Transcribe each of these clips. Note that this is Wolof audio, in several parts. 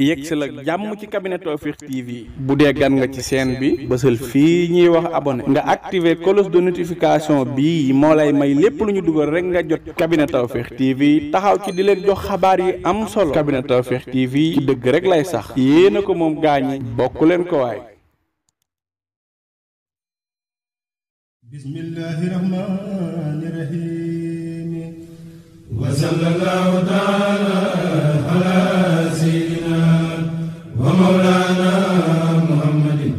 yegg si la jàmm ci cabinet Tawfekh TV bu dee gan nga ci chaîne bi bësal fii ñuy wax abonné nga activer cloche de notification bii moo lay may lépp lu ñu dugal rek nga jot cabinet Tawfekh TV taxaw ci di leen jox xabaar yi am solo cabinet Tawfekh TV ci dëgg rek lay sax yéen a ko moom gaañi bokk leen ko waay. bismillahi rahmani rahim wa sallallahu ta'ala ala sayyidina wa mawlana muhammadin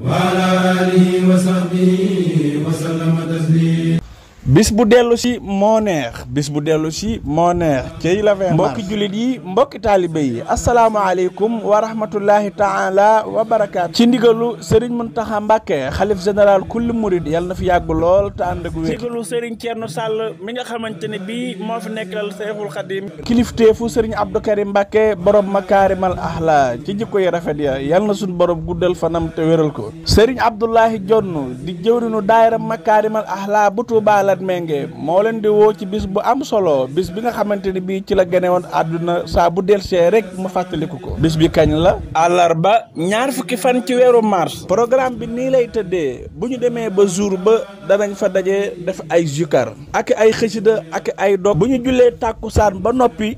wa ala alihi wa sahbihi wa sallama taslima. bis bu dellu si moo neex bis bu dellu si moo neex cey la vingt mbokki jullit yi mbokki taalibe yi asalaamaaleykum wa rahmatullahi taala wa barakaatu ci ndigalu Serigne Mountakha Mbacké xalif général kulli murid yàlla na fi yàgg lool te ànd ak wér ndigalu Serigne Thierno Sall mi nga xamante ne bii moo fi nekkal Seexul Xadim kilifteefu Serigne Abdou Karim Mbacké borom makaarimal axlaa ci jikko yi rafet ya yàlla na suñu borom guddal fanam te wéral ko Serigne Abdoulahi Jonn di jëwrinu daayira makaarimal axlaa bu Tuubaa Menge moo leen di woo ci bis bu am solo bis bi nga xamante ni bii ci la gane woon àdduna saa bu delsee rek mu fàttaliku ko bis bi kañ la àllarba ñaar fukki fan ci weeru mars programme bi nii lay tëddee bu ñu demee ba jour ba danañ fa daje def ay zikar ak ay xësida ak ay dog bu ñu jullee tàkkusaan ba noppi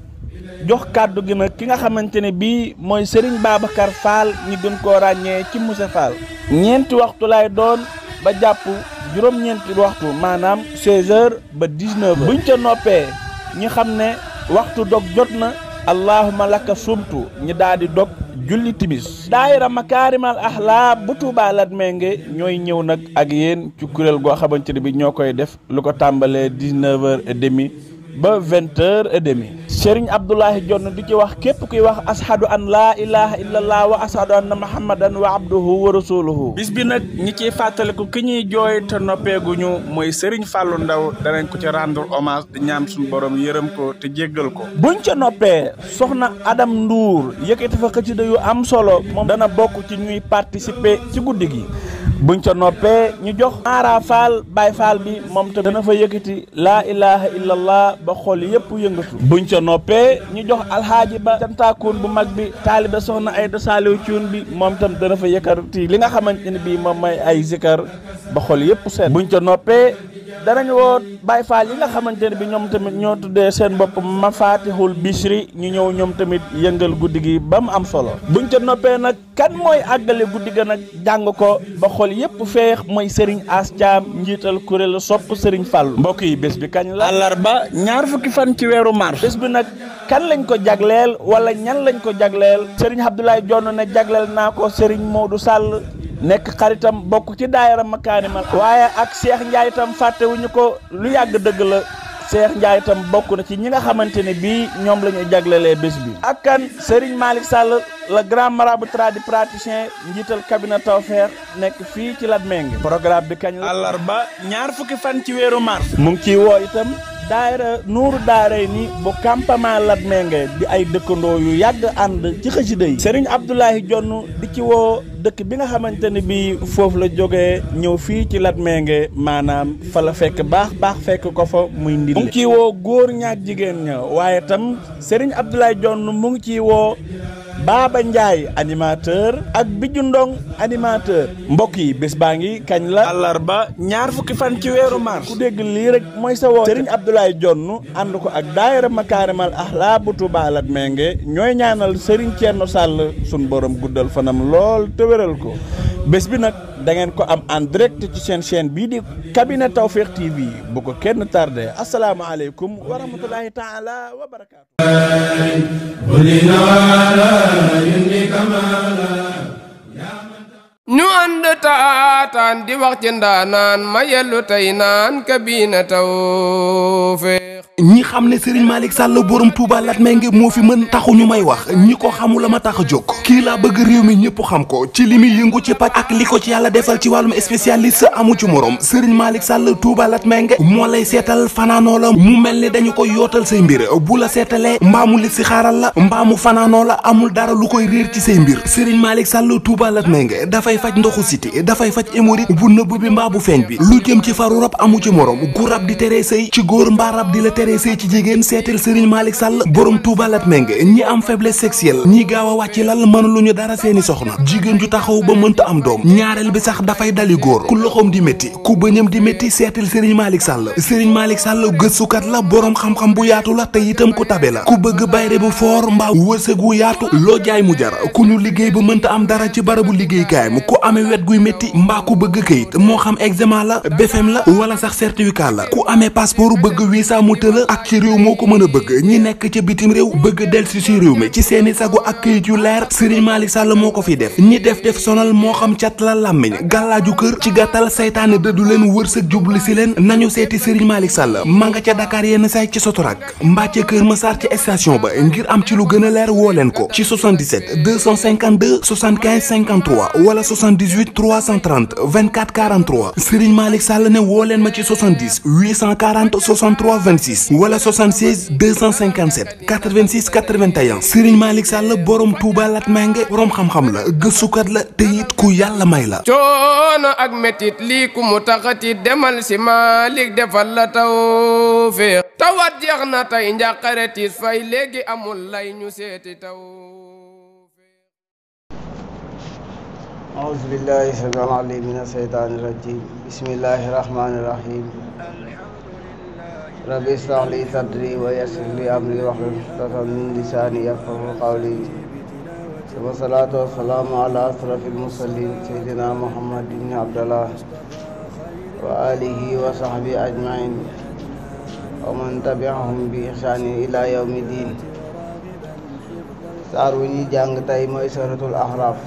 jox kàddu gi nag ki nga xamante ne bii mooy Serigne Babacar Fall ñu gën koo ràññee ci Moussa Fall ñeenti waxtu lay doon ba jàpp juróom-ñeenti waxtu maanaam 16h ba 19h buñ ca noppee ñi xam ne waxtu dog jot na allahumma laka sumtu ñi daal di dog julli timis daayira makaarimal axlaa bu Tuubaa Latmingué ñooy ñëw nag ak yéen ci kuréel goo xamante ne bi ñoo koy def lu ko tàmbalee 19h30 ba 20h30 Serigne Abdoulahi Jonn di ci wax képp kuy wax ashadu an laa ilaha illallah wa ashadu anna muhammadan wa abduhu wa rasuluhu bis bi nag ñi ciy fàttaliku ki ñuy jooy te noppeeguñu mooy Serigne Fallou Ndaw danañ ko ci rendre hommage di ñaan suñu borom yërëm ko te jéggal ko buñ ca noppee soxna Adam Ndour yëkkati fa xëcc yu am solo moom dana bokk ci ñuy participer ci guddi gi buñ ca noppee ñu jox Mara Fall Baye Fall bi moom te dana fa yëkkati laa ilaha illallah ba xol yëpp yëngatu buñ ca noppee ñu jox alxaaji ba cantaakoon bu mag bi taalibe soxna Ayda Saaliw Cuun bi moom tam dana fa yëkkati li nga xamante ne bii moom may ay zikar ba xol yëpp seet buñ ca noppee danañ woo Baye Fall yi nga xamante ne bi ñoom tamit ñoo tuddee seen bopp Mafatihul Bichri ñu ñëw ñoom tamit yëngal guddi gi ba mu am solo buñ ca noppee nag kan mooy àggale guddi ga nag jàng ko ba xol yëpp feex mooy Serigne As Thiam njiital kuréel sopp Serigne Fall mbokk yi bés bi kañ la àllarba ñaar fukki fan ci weeru mars bés bi nag kan lañ ko jagleel wala ñan lañ ko jagleel Serigne Abdoulaye Jonn ne jagleel naa ko Serigne Modou Sall nekk xaritam bokk ci daayira makaarimal waaye ak Cheikh Ndiaye tam fàttewuñu ko lu yàgg dëgg la Cheikh Ndiaye tam bokk na ci ñi nga xamante ne bii ñoom la ñu jaglelee bés bi ak kan Serigne Malick Sall le grand marabout tradipraticien njiital cabinet Tawfekh nekk fii ci Latmingué programme bi kañ la àllarba ñaar fukki fan ci weeru mars mu ngi ciy woo itam daayira nuuru daaray ni bu campement Latmingué di ay dëkkandoo yu yàgg ànd ci xasida yi Serigne Abdoulahi Jonn di ci woo dëkk bi nga xamante ne bii foofu la jógee ñëw fii ci Latmingué maanaam fa la fekk baax fekk ko fa muy ndil mu ngi ciy woo góor ñaak jigéen ña waaye tam Serigne Abdoulaye Jonn mu ngi ciy woo Baba Ndiaye animateur ak Biju Ndong animateur mbokk yi bés baa ngi kañ la àllarba ñaar fukki fan ci weeru mars ku dégg lii rek mooy sa woo Serigne Abdoulaye Jonn ànd ko ak daayira makaarimal axlaa bu Tuubaa Latmingué ñooy ñaanal Serigne Thierno Sall sun borom guddal fanam lool te wéral ko bés bi nag da ngeen ko am en direct ci seen chaîne bii di cabinet Tawfekh TV bu ko kenn tardé asalaamaaleykum wa rahmatulahi taala wa barakaatu. ñu ànd taataan di wax ci ndaanaan ma yellu tey naan kabina Tawfekh ñi xam ne Serigne Malick Sall borom Touba Latmingué moo fi mën taxu ñu may wax ñi ko xamul la ma tax a jóg kii laa bëgg réew mi ñëpp xam ko ci li muy yëngu ci paj ak li ko ci yàlla defal ci wàllum spécialiste amu ci morom Serigne Malick Sall Touba Latmingué moo lay seetal fanaanoo la mu mel ni dañu ko yootal say mbir bu la seetalee mbaamu li si xaaral la mbaamu fanaanoo la amul dara lu koy réer ci say mbir Serigne Malick Sall Touba Latmingué dafay faj ndoxu siti dafay faj hémorroïde bu nëbb bi mbaa bu feeñ bi lu jëm ci faru rab amu ci morom gu rab di tere sëy ci góor mbaa rab di la tere naree sëy ci jigéen seetal Serigne Malick Sall borom Touba Latmingué ñi am faiblesse sexuelle ñi gaaw a wàcc lal mënuluñu dara seeni soxna jigéen ju taxaw ba mënta am doom ñaareel bi sax dafay dali góor ku loxoom di métti ku bëñam di métti seetal Serigne Malick Sall Serigne Malick Sall gëstukat la borom xam-xam bu yaatu la te itam ku tabe la ku bëgg bayre bu foor mbaa wërsëg wu yaatu loo jaay mu jar ku ñu liggéey ba mënta am dara ci barabu liggéeykaay mu ku amee wet guy métti mbaa ku bëgg këyit moo xam examen la BFEM la wala sax certificat la ku amee passeport bëgg visa mu tëla ak ci réew moo ko mën a bëgg ñi nekk ca bitim réew bëgg delsi ci réew mi ci seeni sagu ak këyit yu leer Serigne Malick Sall moo ko fi def ñi def sonal moo xam cat la làmmiñ gàllaaju kër ci gàttal saytaane dëddu leen wërsëg jublu si leen nañu seeti Serigne Malick Sall ma nga ca Dakar yenn saay ci Sotorak mbaa ca Kër Massar ci station ba ngir am ci lu gën a leer woo leen ko ci 77 252 75 53 wala 78 330 24 43 Serigne Malick Sall ne woo leen ma ci 70 840 63 26 wala 76 257 86 81 Serigne Malick Sall borom Touba Latmingué borom xam-xam la gëstukat la te it ku yàlla may la. coono ak metit lii ku mu taxati demal si Malick defal la tawfeex tawat jeex na tey njàqare tiis fay léegi amul lay ñu seeti tawfeex. auzu billahi samiil aliim mina shaytaani rajiim bismillahi rahmaani rahiim rabbi ishrah li sadri wa yassir li amri wahlul uqdatan min lisaani yafqahu qawli wa salaatu wa salaamu ala asrafil mursaliin sayyidina Muhammad ibn Abdallah wa alihi wa sahbihi ajmain wa man tabi'ahum bi ihsaanin ila yawmi diin. saar wu ñuy jàng tey mooy suratul Ahraaf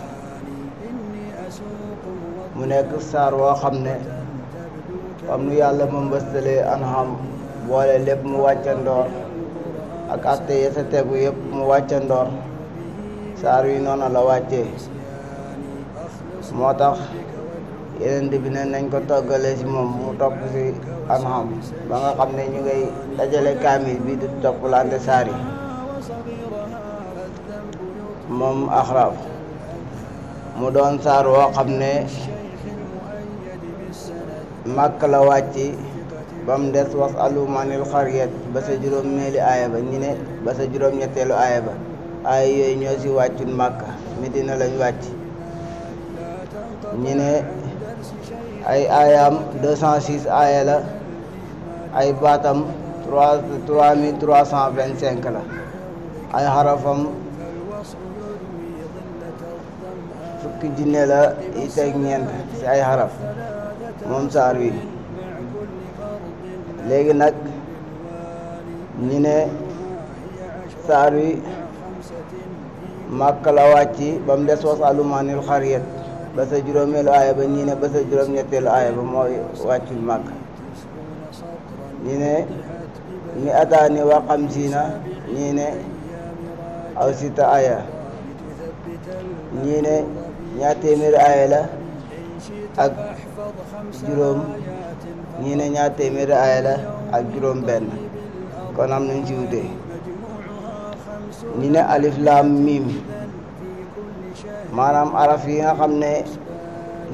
mu nekk saar woo xam ne xam nu yàlla ma mbëstalee An'am boole lépp mu wàccandoor ak atte ya sa tegu yëpp mu wàccandoor saar wi noonu la wàccee moo tax yeneen bi ne nañ ko toggalee ci moom mu topp ci An'am ba nga xam ne ñu ngay dajale kaamil bi di toppalante saar yi moom Ahraaf mu doon saar woo xam ne Makka la wàcci ba mu des wasalu manil xariyat ba sa juróom-ñeeli aaya ba ñi ne ba sa juróom-ñetteelu aaya ba aaya yooyu ñoo ci wàccul Makka Medina lañ wàcc ñi ne ay aayaam 206 aaya la ay baatam 3325 la ay xarafam fukki junne la yi teg ñeent ci ay xaraf moom saar wi léegi nag ñi ne saar wi Makka la wàcci ba mu des wasalu manil xariyat ba sa juróomeelu aaya ba ñi ne ba sa juróom-ñetteelu aaya ba mooy wàccul Makka ñi ne mi ataani wa xamsiina ñi ne aw sita aaya ñi ne ñaar téeméeri aaya la ak juróom ñi ne ñaar téeméeri aaya la ak juróom benn kon am nañ ci wute ñi ne alif laam miim maanaam araf yi nga xam ne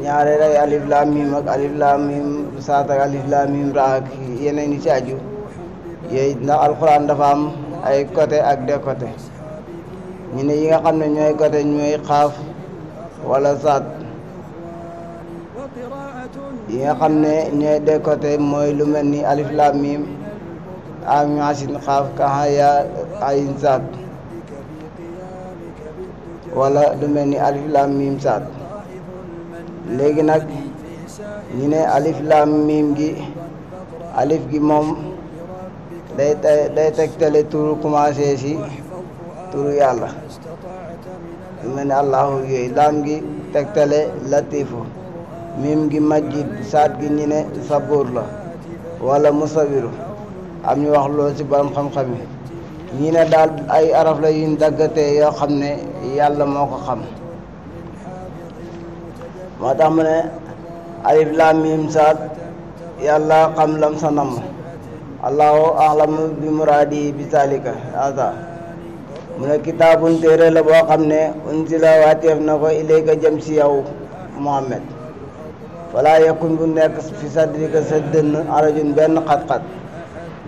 ñaareel ay alif laam miim ak alif laam miim saat ak alif laam miim ra ak yeneen yi ci aju yooyu ndax alxuraan dafa am ay côté ak décoté ñi ne yi nga xam ne ñooy côté ñooy xaaf wala saat yi nga xam ne ñooy décoté mooy lu mel ni alif laam miim am ñaasin xaaf kaxa ya ayin saat wala lu mel ni alif laam miim saat léegi nag ñi ne alif laam miim gi alif gi moom day tegtale turu commencé ci turu yàlla lu mel ni allahu yooyu laam gi tegtale latifu miim gi majjid saat gi ñi ne sabuur la wala musawiru am ñu wax loolu ci borom xam-xam yi ñi ne daal ay araf la yuñ daggatee yoo xam ne yàlla moo ko xam moo tax mu ne alif laam miim saat yàlla xam lam sa namm allahu axlamu bi muraadi bi salika asa mu ne kitaabun téere la boo xam ne unsila waateef na ko ilayka jëm ci yow Muhammad falaa yakun bu nekk fi sadrika sa dënn arajun benn xat-xat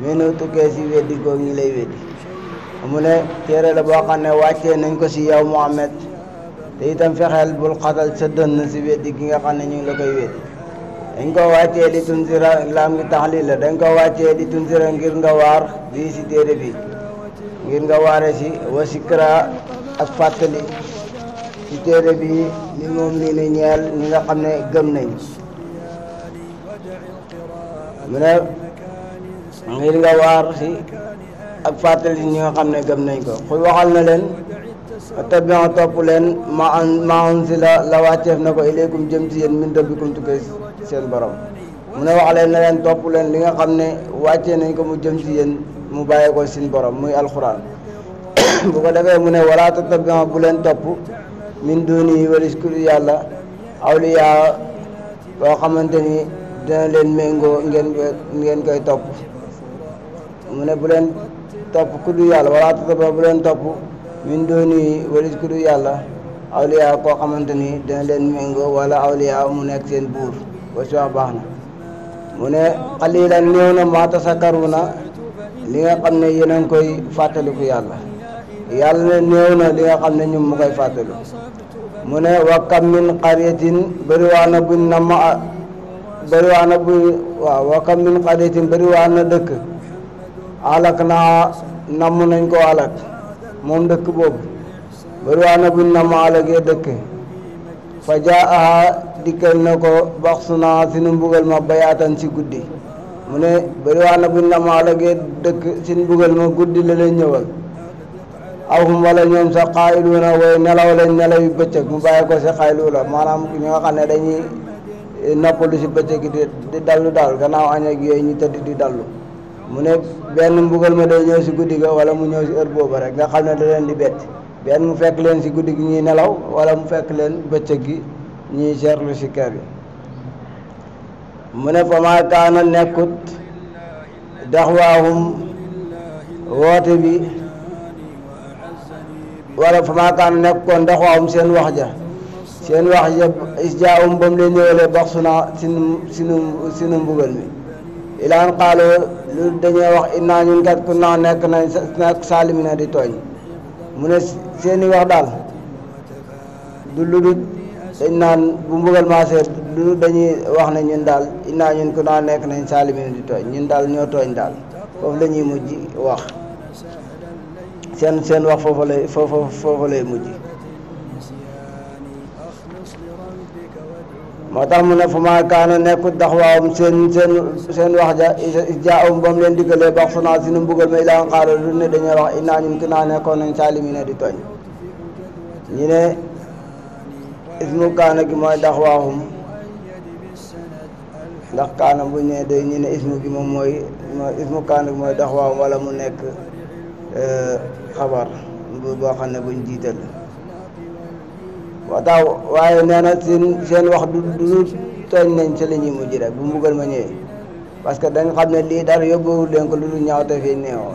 minu tukkee si weddi ko ñi lay weddi mu ne téere la boo xam ne wàccee nañ ko si yow Muhammad te itam fexeel bul xatal sa dënn si weddi gi nga xam ne ñu ngi la koy weddi dañ ko wàccee di tunsira laam ngi taxlil la dañ ko wàccee di tunsira ngir nga waar bii si téere bi ngir nga waare si wa sikra ak fàttali si téere bi li moom nii ne ñeel ñi nga xam ne gëm nañ mu ne ngir nga waar si ak fàttali ñi nga xam ne gëm nañ ko xuy waxal na leen tabian topp leen ma unsila la wàcceef na ko ilaykum jëm ci yéen min rabbikum tukkee seen borom mu ne wax leen na leen topp leen li nga xam ne wàccee nañ ko mu jëm ci yéen mu bàyyee ko seen borom muy alxuraan bu ko defee mu ne wala tabian bu leen topp min duni walis ku yàlla awliyaa boo xamante ni dina leen méngoo ngeen koy topp mu ne bu leen topp ku du yàlla wala tabian bu leen topp min duni walis ku du yàlla awliyaa koo xamante ni dina leen méngoo wala awliyaa mu nekk seen buur ba si wax baax na mu ne xalilan néew na ma tasakkaruna li nga xam ne yéen a ngi koy fàttaliku yàlla ne néew na li nga xam ne ñun mu koy fàttaliku mu ne wa kam min qaryatin bëriwaana buñ na ma bëriwaana buñ waaw wa kam min qaryatin bëriwaana dëkk alak naa namm nañ ko alak moom dëkk boobu bëriwaana buñ na ma alagee dëkk fa jaa dikkal na ko baxsuna sinu mbugal ma bayaatan si guddi mu ne bëriwaana buñ na ma alagee dëkk sin mbugal ma guddi la leen ñëwal aw hum wala ñoom sax xaayiluuna way nelaw lañ nelaw yu bëccëg mu bàyyi ko si xaylu la maanaam ñi nga xam ne dañuy noppalu si bëccëg di dallu daal gannaaw añ ak yooyu ñu tëdd di dallu mu ne benn mbugal ma day ñëw si guddi ga wala mu ñëw si heure boobu rek nga xam ne da leen di bett benn mu fekk leen si guddi gi ñuy nelaw wala mu fekk leen bëccëg gi ñuy seerlu si kër yi mu ne fa maa kaana nekkut daxwaahum woote bi wala fa maa kaana nekkoon daxwaahum seen wax ja isjaahum ba mu leen ñëwalee baxsuna sinu mbugal mi ilaan xaaloo lu dañuy wax innaa ñun kat ku naa nekk saalimina di tooñ mu ne seeni wax daal du lu dul dañ naan bu mbugal maasee lu dañuy wax ne ñun daal innaa ñun ku naa nekk nañ saalimina di tooñ ñun daal ñoo tooñ daal foofu la ñuy mujj wax seen wax foofu lay mujj moo tax mu ne fu maa kaana nekkut daxwaawum seen wax ja jaawum ba mu leen diggalee bax sunaa si nu mbugal ma ilaa xaalo lu ne dañuy wax innaa ñun ki naa nekkoon nañ saalimina di tooñ ñu ne ismu kaana gi mooy daxwaahum ndax kaana bu ñu ne ñu ne ismu gi moom mooy ismu kaana gi mooy daxwaahum wala mu nekk xabar boo xam ne buñ jiital moo tax waaye nee na seen wax du tooñ nañ ci la ñuy mujj rek bu mbugal ma ñëwee parce que dañ xam ne lii dara yóbbuwul leen ko lu dul ñaawte fii neewoo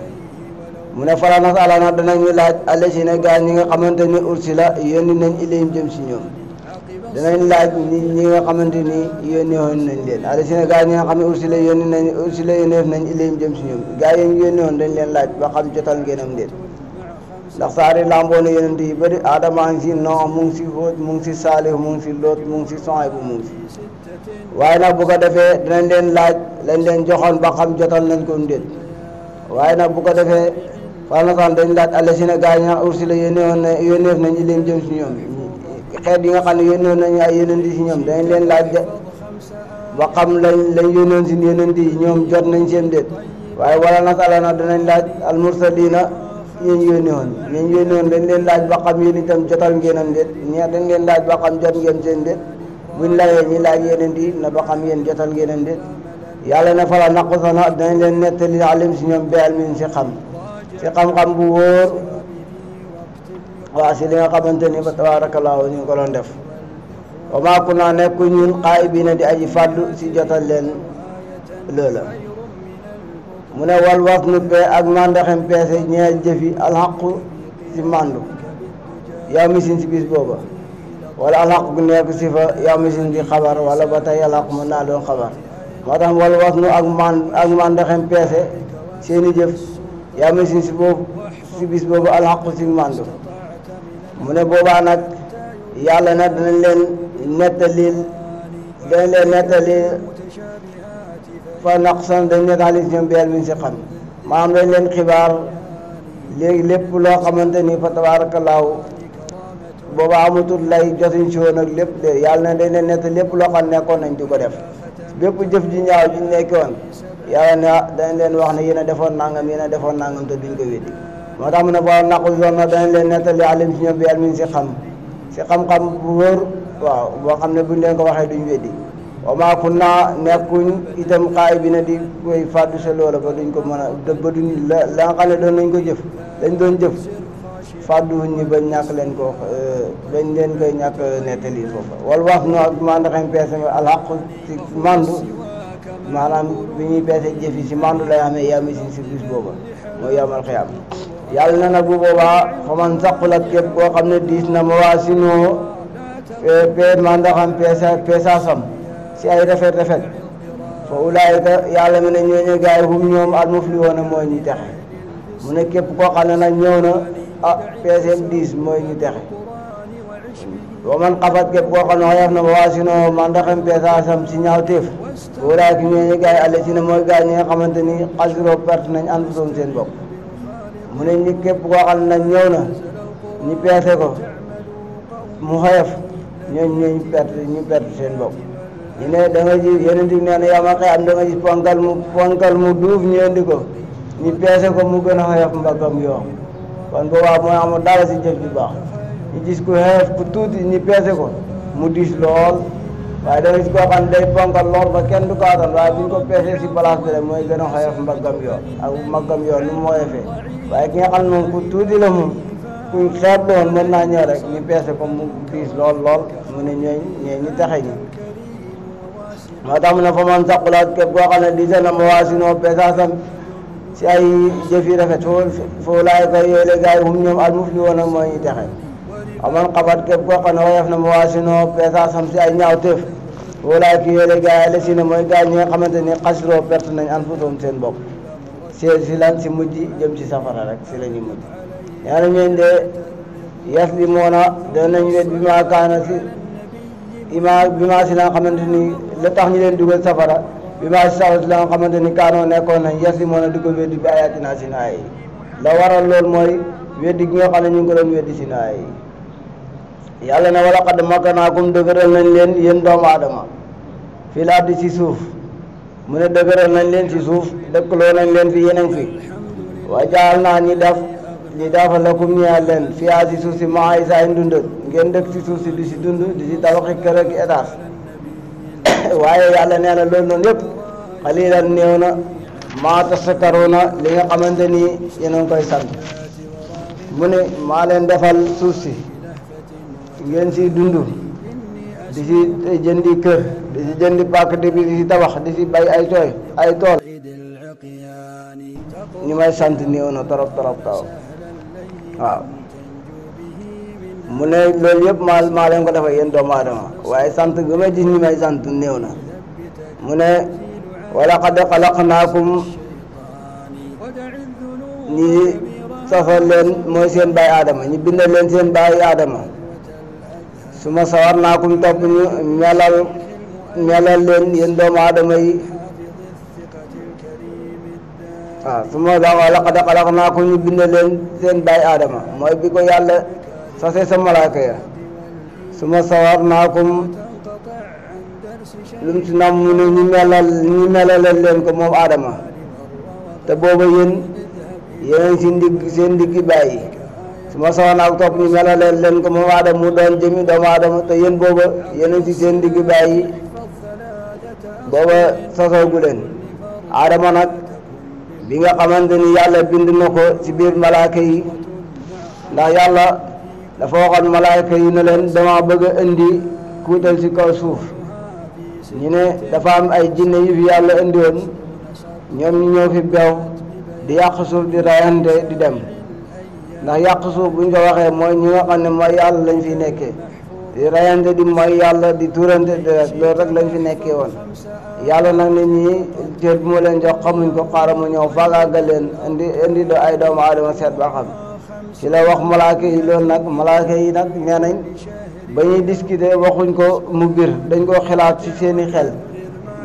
mu ne fala nasalana danañu laaj allasina gaa ñi nga xamante ni ursila yónni nañ ilayhim jëm si ñoom danañ laaj ñi nga xamante ni yónni woon nañ leen allasina gaa ñi nga xam ne ursila yónneef nañ ilayhim jëm si ñoom gaa yi yónni woon dañ leen laaj ba xam jotal ngeenam leen ndax saari lamboona yonent yi bëri Adama ngi si Noox mu ngi si Hóot mu ngi si Saalih mu ngi si Loot mu ngi si Suayb mu ngi si waaye nag bu ko defee dinañ leen laaj lañ leen joxoon ba xam jotal nañ ko ndéet waaye nag bu ko defee fanasan dañ laaj allasina gaa ñi ursila yónneef nañ ilayhim jëm si ñoom xeet yi nga xam ne yónnoon nañu ay yonent yi si ñoom dañ leen laaj de ba xam lañ yónnoon si yonent yi ñoom jot nañ seen ndéet waaye wala nasalana danañ laaj almursalina ñeen yónni woon dañ leen laaj ba xam yéen itam jotal ngeenam déet ñee dañ leen laaj ba xam jot ngeen seen déet buñ layee ñi laaj yeneen di na ba xam yéen jotal ngeenam déet yàlla ne fala naqusana danañ leen nettali alim si ñoom bi almin si xam-xam bu wóor waa si li nga xamante ni ba tabaarakallaahu ñu ngi ko doon def wa maa kunaa nekku ñun xaa'ibiina di aji fàddu si jotal leen loola mu ne wal wasnu pee ak mandaxem peese ñeel jëfi alxaqu si mandu yow misin si bis booba wala alxaqu gu nekk si fa yow misin di xabar wala ba tey alxaqu mën naa doon xabar moo tax wal wasnu ak mandaxem peese seeni jëf yaa masin si boobu si bis boobu alxaqu si mandu mu ne boobaa nag yàlla nag danañ leen nettali fa naqsan dañ nettali si ñoom beel min si xam maanaam dañ leen xibaar léegi lépp loo xamante ni fa tabaarakallaahu booba amatul lay jotuñ si woon ak lépp de yàlla na dañ leen nett lépp loo xam nekkoon nañ di ko def bépp jëf ji ñaaw ji nekkoon yàlla ne dañ leen wax ne yéen a defoon nangam te duñ ko weddi moo tax mu ne boo naqu zone na danañ leen nettali alim si ñoom bi almin si xam-xam bu wóor waaw boo xam ne buñ leen ko waxee duñ weddi wa maa kunna nekkuñ itam xaay bi na di koy fàddu sa loola ba duñ ko mën a ba duñ la nga xam ne doon nañ ko jëf dañ doon jëf fàdduwuñ ñi bañ ñàkk leen ko bañ leen koy ñàkk nettali foofa wala wax no ak mandaxem peese alxaq si mandu maanaam bi ñuy peese jëf yi si mandu lay amee yaa misin si bis booba mooy yawmal xiyaam yàlla na nag bu boobaa fa man saqulat képp koo xam ne diis na mawaasinoo mandaxam peesaasam si ay rafet fa ulaayika yàlla mi ne ñooñu gaay hum ñoom al muflihoona mooy ñu texe mu ne képp koo xam ne nag ñëw na peeseem 10 mooy ñu texe wa man xafat képp koo xam ne xoyof na mawaasinoo mandaxam peesaasam si ñaaw téef fa ulaayika ñooñu gaay àlla si ne mooy gaay ñi nga xamante ni xasiroo perte nañ anfusahum seen bopp mu ne ñi képp koo xam ne nag ñëw na ñu peese ko mu xoyof ñu perte seen bopp ñu ne da nga gis yeneen di nee na yow ma xëy am da nga gis ponkal mu duuf ñu indi ko ñu peese ko mu gën a xoyof mbaggam yoo kon boobaa mooy amul dara si jëf ju baax ñu gis ku xoyof ku tuuti ñu peese ko mu diis lool waaye da nga gis koo xam ne day ponkal lool ba kenn du ko attan waaye bu ñu ko peesee si balance bi rek mooy gën a xoyof mbaggam yoo ak mbaggam yoo ni mu xoyofee waaye ki nga xam ne moom ku tuuti la moom kuñ xeeb la woon mën naa ñëw rek ñu peese ko mu diis lool mu ne ñu taxe ñi moo tax mu ne fa man saqulaat képp koo xam ne diise na mawaasinoo peesaasam si ay jëf yi rafet foo laay koy yooyu la gaay hum ñoom al muflihoona mooy ñu texe aman xabat képp koo xam ne woyof na mawaasinoo peesaasam si ay ñaaw téef foo laay ki yooyu la gaay la si ne mooy gaay ñi nga xamante ni xasiroo perte nañ anfusahum seen bopp si lan si mujj jëm si safara rek si la ñuy mujj ñaana ñeen de yaslimoona danañ wet bi maa kaana si bi maa si la nga xamante ni la tax ñu leen dugal safara bi maa si safara si la nga xamante ni kaanoo nekkoon nañ yaslimoona di ko weddi bi ayatina si naay la waral loolu mooy weddi gi nga xam ne ñu ngi ko doon weddi si naay yàlla ne wala xadd makkanaakum dëgëral nañ leen yéen doomu aadama fii la addi si suuf mu ne dëgëral nañ leen si suuf dëkkaloo nañ leen fi yeneen fi waa jaal naa ñi dafa lakum ñeel leen fi aa si suuf si maa yi saa dund ngeen dëkk si suuf si di si dund di si tabaxi kër ak étage waaye yàlla nee na loolu noonu yëpp xalilan néew na maa tasakkaruuna li nga xamante ni yéen a ngi koy sant mu ne maa leen defal suuf si ngeen si dund di si jëndi kër di si jëndi pàkk di si tabax di si bay ay tool ñu may sant néew na torop taw waaw mu ne loolu yëpp maa leen ko defal yéen doomu aadama waaye sant bi ma gis ñi may sant néew na mu ne wala qad xalaqnaakum ñi sosal leen mooy seen baay aadama ñi bindal leen seen baay aadama su ma sawar naakum topp ñu melal leen yéen doomu aadama yi waaw su ma wala qad xalaqnaakum ñu bindal leen seen baay aadama mooy bi ko yàlla sase sa malaaka ya su ma sawar naakum lum si nam mu ne ñu melalal leen ko moom aadama te booba yéen seen ndiggi bàyyi su ma sawar naa ko topp ñu melalal leen ko moom aadama mu doon jëmi doomu aadama te yéen booba yéen si seen ndiggi bàyyi booba sosoogu leen aadama nag bi nga xamante ni yàlla bind na ko ci biir malaaka yi ndax yàlla dafa waxoon malaaka yi ne leen dama bëgg a indi kuutal ci kaw suuf ñu ne dafa am ay jinne yu fi yàlla indi woon ñoom ñu ñëw fi beew di yàq suuf di rayante di dem ndax yàq suuf buñ ko waxee mooy ñi nga xam ne mooy yàlla lañ fi nekkee di rayante di mooy yàlla di tuurante di rek loolu rek lañ fi nekkee woon yàlla nag nit ñi cër bi mu leen jox xamuñ ko xaaral mu ñëw faagaagal leen indi do ay doomu aadama seet ba xam ci la wax malaaka yi loolu nag malaaka yi nag nee nañ ba ñuy discuter waxuñ ko mu bir dañ koo xalaat ci seeni xel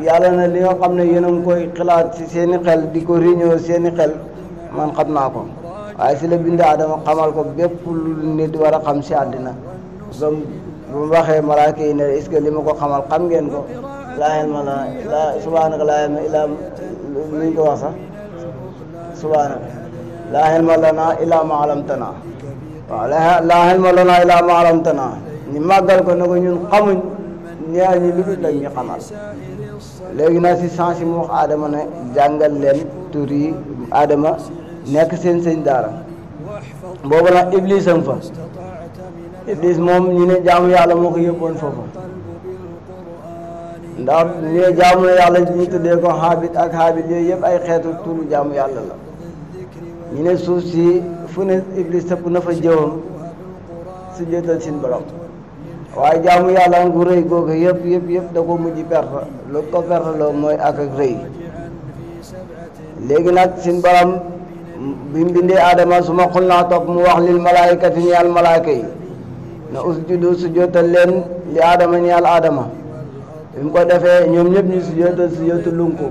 yàlla na li nga xam ne yéen a ngi koy xalaat ci seeni xel di ko réunion seeni xel man xam naa ko waaye si la bind Adama xamal ko bépp lu nit war a xam si àddina ba mu waxee malaaka yi ne est-ce que li ma ko xamal xam ngeen ko laa ilma laa subhaanaka laa ilma illaa luñ ko wax sax subhaanaka laa ilma lanaa illaa maa allamtanaa waaw laa ilma lanaa illaa maa allamtanaa ñu màggal ko ne ko ñun xamuñ ñaar ñi lu dul lañ ñu xamal léegi nag si sens yi mu wax Adama ne jàngal leen tur yi Adama nekk seen sëñ daara boobu nag Iblis am fa Iblis moom ñu ne jaamu yàlla moo ko yóbboon foofu ndax ñu ne jaamu yàlla ñu tuddee ko Haabit ak Haabil yooyu yëpp ay xeetu turu jaamu yàlla la ñu ne suuf si fu ne Iblis sëpp na fa jëwam su jëtal sin borom waaye jaamu yàlla ngu rëy googu yëpp da ko mujj perte lu ko perte loo mooy ak rëy léegi nag sin borom bi mu bindee Adama su ma xul naa topp mu wax lil malaayikati ñeel malaaka yi na usjudu sujjóotal leen li Adama ñeel Adama bi mu ko defee ñoom ñëpp ñu sujjóotal sujjóotu lunku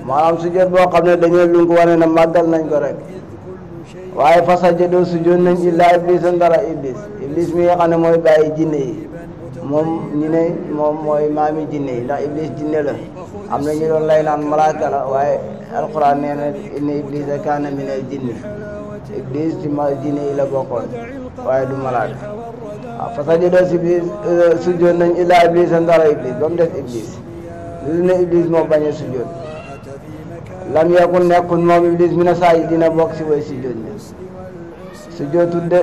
maanaam sujjóot boo xam ne dañuy lunku wane na màggal nañ ko rek waaye fa sajadoo sujjóot nañ illaa Iblis ndara Iblis mi nga xam ne mooy bàyyi jinne yi moom ñu ne moom mooy maami jinne yi ndax Iblis jinne la am na ñu doon lay naan malaaka la waaye alquran nee na inna Iblisa kaana minal jinni Iblis ci ma jinne yi la bokkoon waaye du malaaka waaw fa sajadoo si biir sujjóot nañ illaa Iblis ndara Iblis ba mu des Iblis lu ne Iblis moo bañ a sujjóot lam yakun nekkul moom Iblis mina saajidiina bokk si way sujjóot ñi sujjóotul de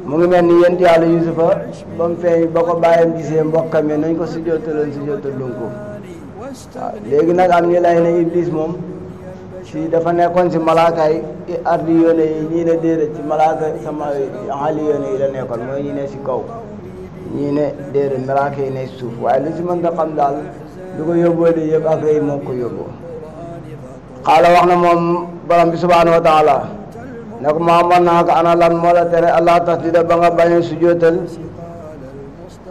mu ngi mel ni yent yàlla Yusufa ba mu feeñ ba ko bàyyam gisee mbokkam yi nañ ko sujjóotaloon sujjóotal lunku waaw léegi nag am ñu lay ne Iblis moom si dafa nekkoon si malaaka yi ardi yoone yi ñii ne déedéet ci malaaka sama xali yoone yi la nekkoon mooy ñi ne si kaw ñii ne déedéet malaaka yi ne si suuf waaye lu si mën nga xam daal lu ko yóbboo di yëpp ak rëy moo ko yóbboo xaala wax na moom borom bi subhaanahu wa taala ne ko maa mën naa ko ana lan moo la tere allah tasjuda ba nga bañ a sujjóotal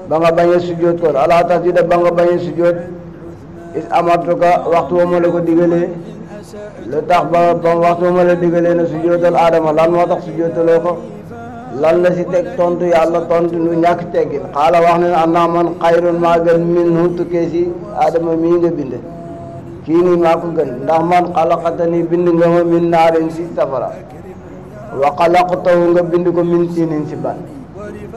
ba nga bañ a sujjóot kon allah tasjuda ba nga bañ a sujjóot is amartuka waxtu wa ma la ko digalee lu tax ba waxtu wa ma la digalee na sujjóotal Adama lan moo tax sujjóotaloo ko lan la si teg tontu yàlla tontu lu ñàkk teggin xaala wax ne annaa man xayrun maa gën minhu tukkee si Adama mii nga bind kii nii maa ko gën ndax man xalaqatani bind nga ma min naarin si safara wa xalaqtahu nga bind ko min tiinin si ban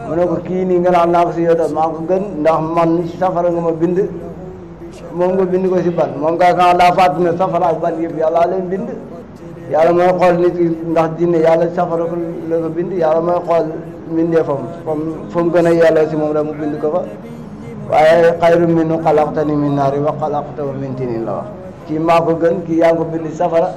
mu ne ko kii nii nga naan naa ko si yootal maa ko gën ndax man si safara nga ma bind moom nga bind ko si ban moom kay xanaa daa fàtt ne safara ak ban yëpp yàlla leen bind yàlla mooy xool nit ki ndax jinne yàlla safara ko la ko bind yàlla mooy xool mbindee fam fa mu gën a yàlla si moom rek mu bind ko fa waaye xayru minhu xalaqtani min naari wa xalaqtahu min tiinin la wax kii maa ko gën kii yaa ngi ko bind si safara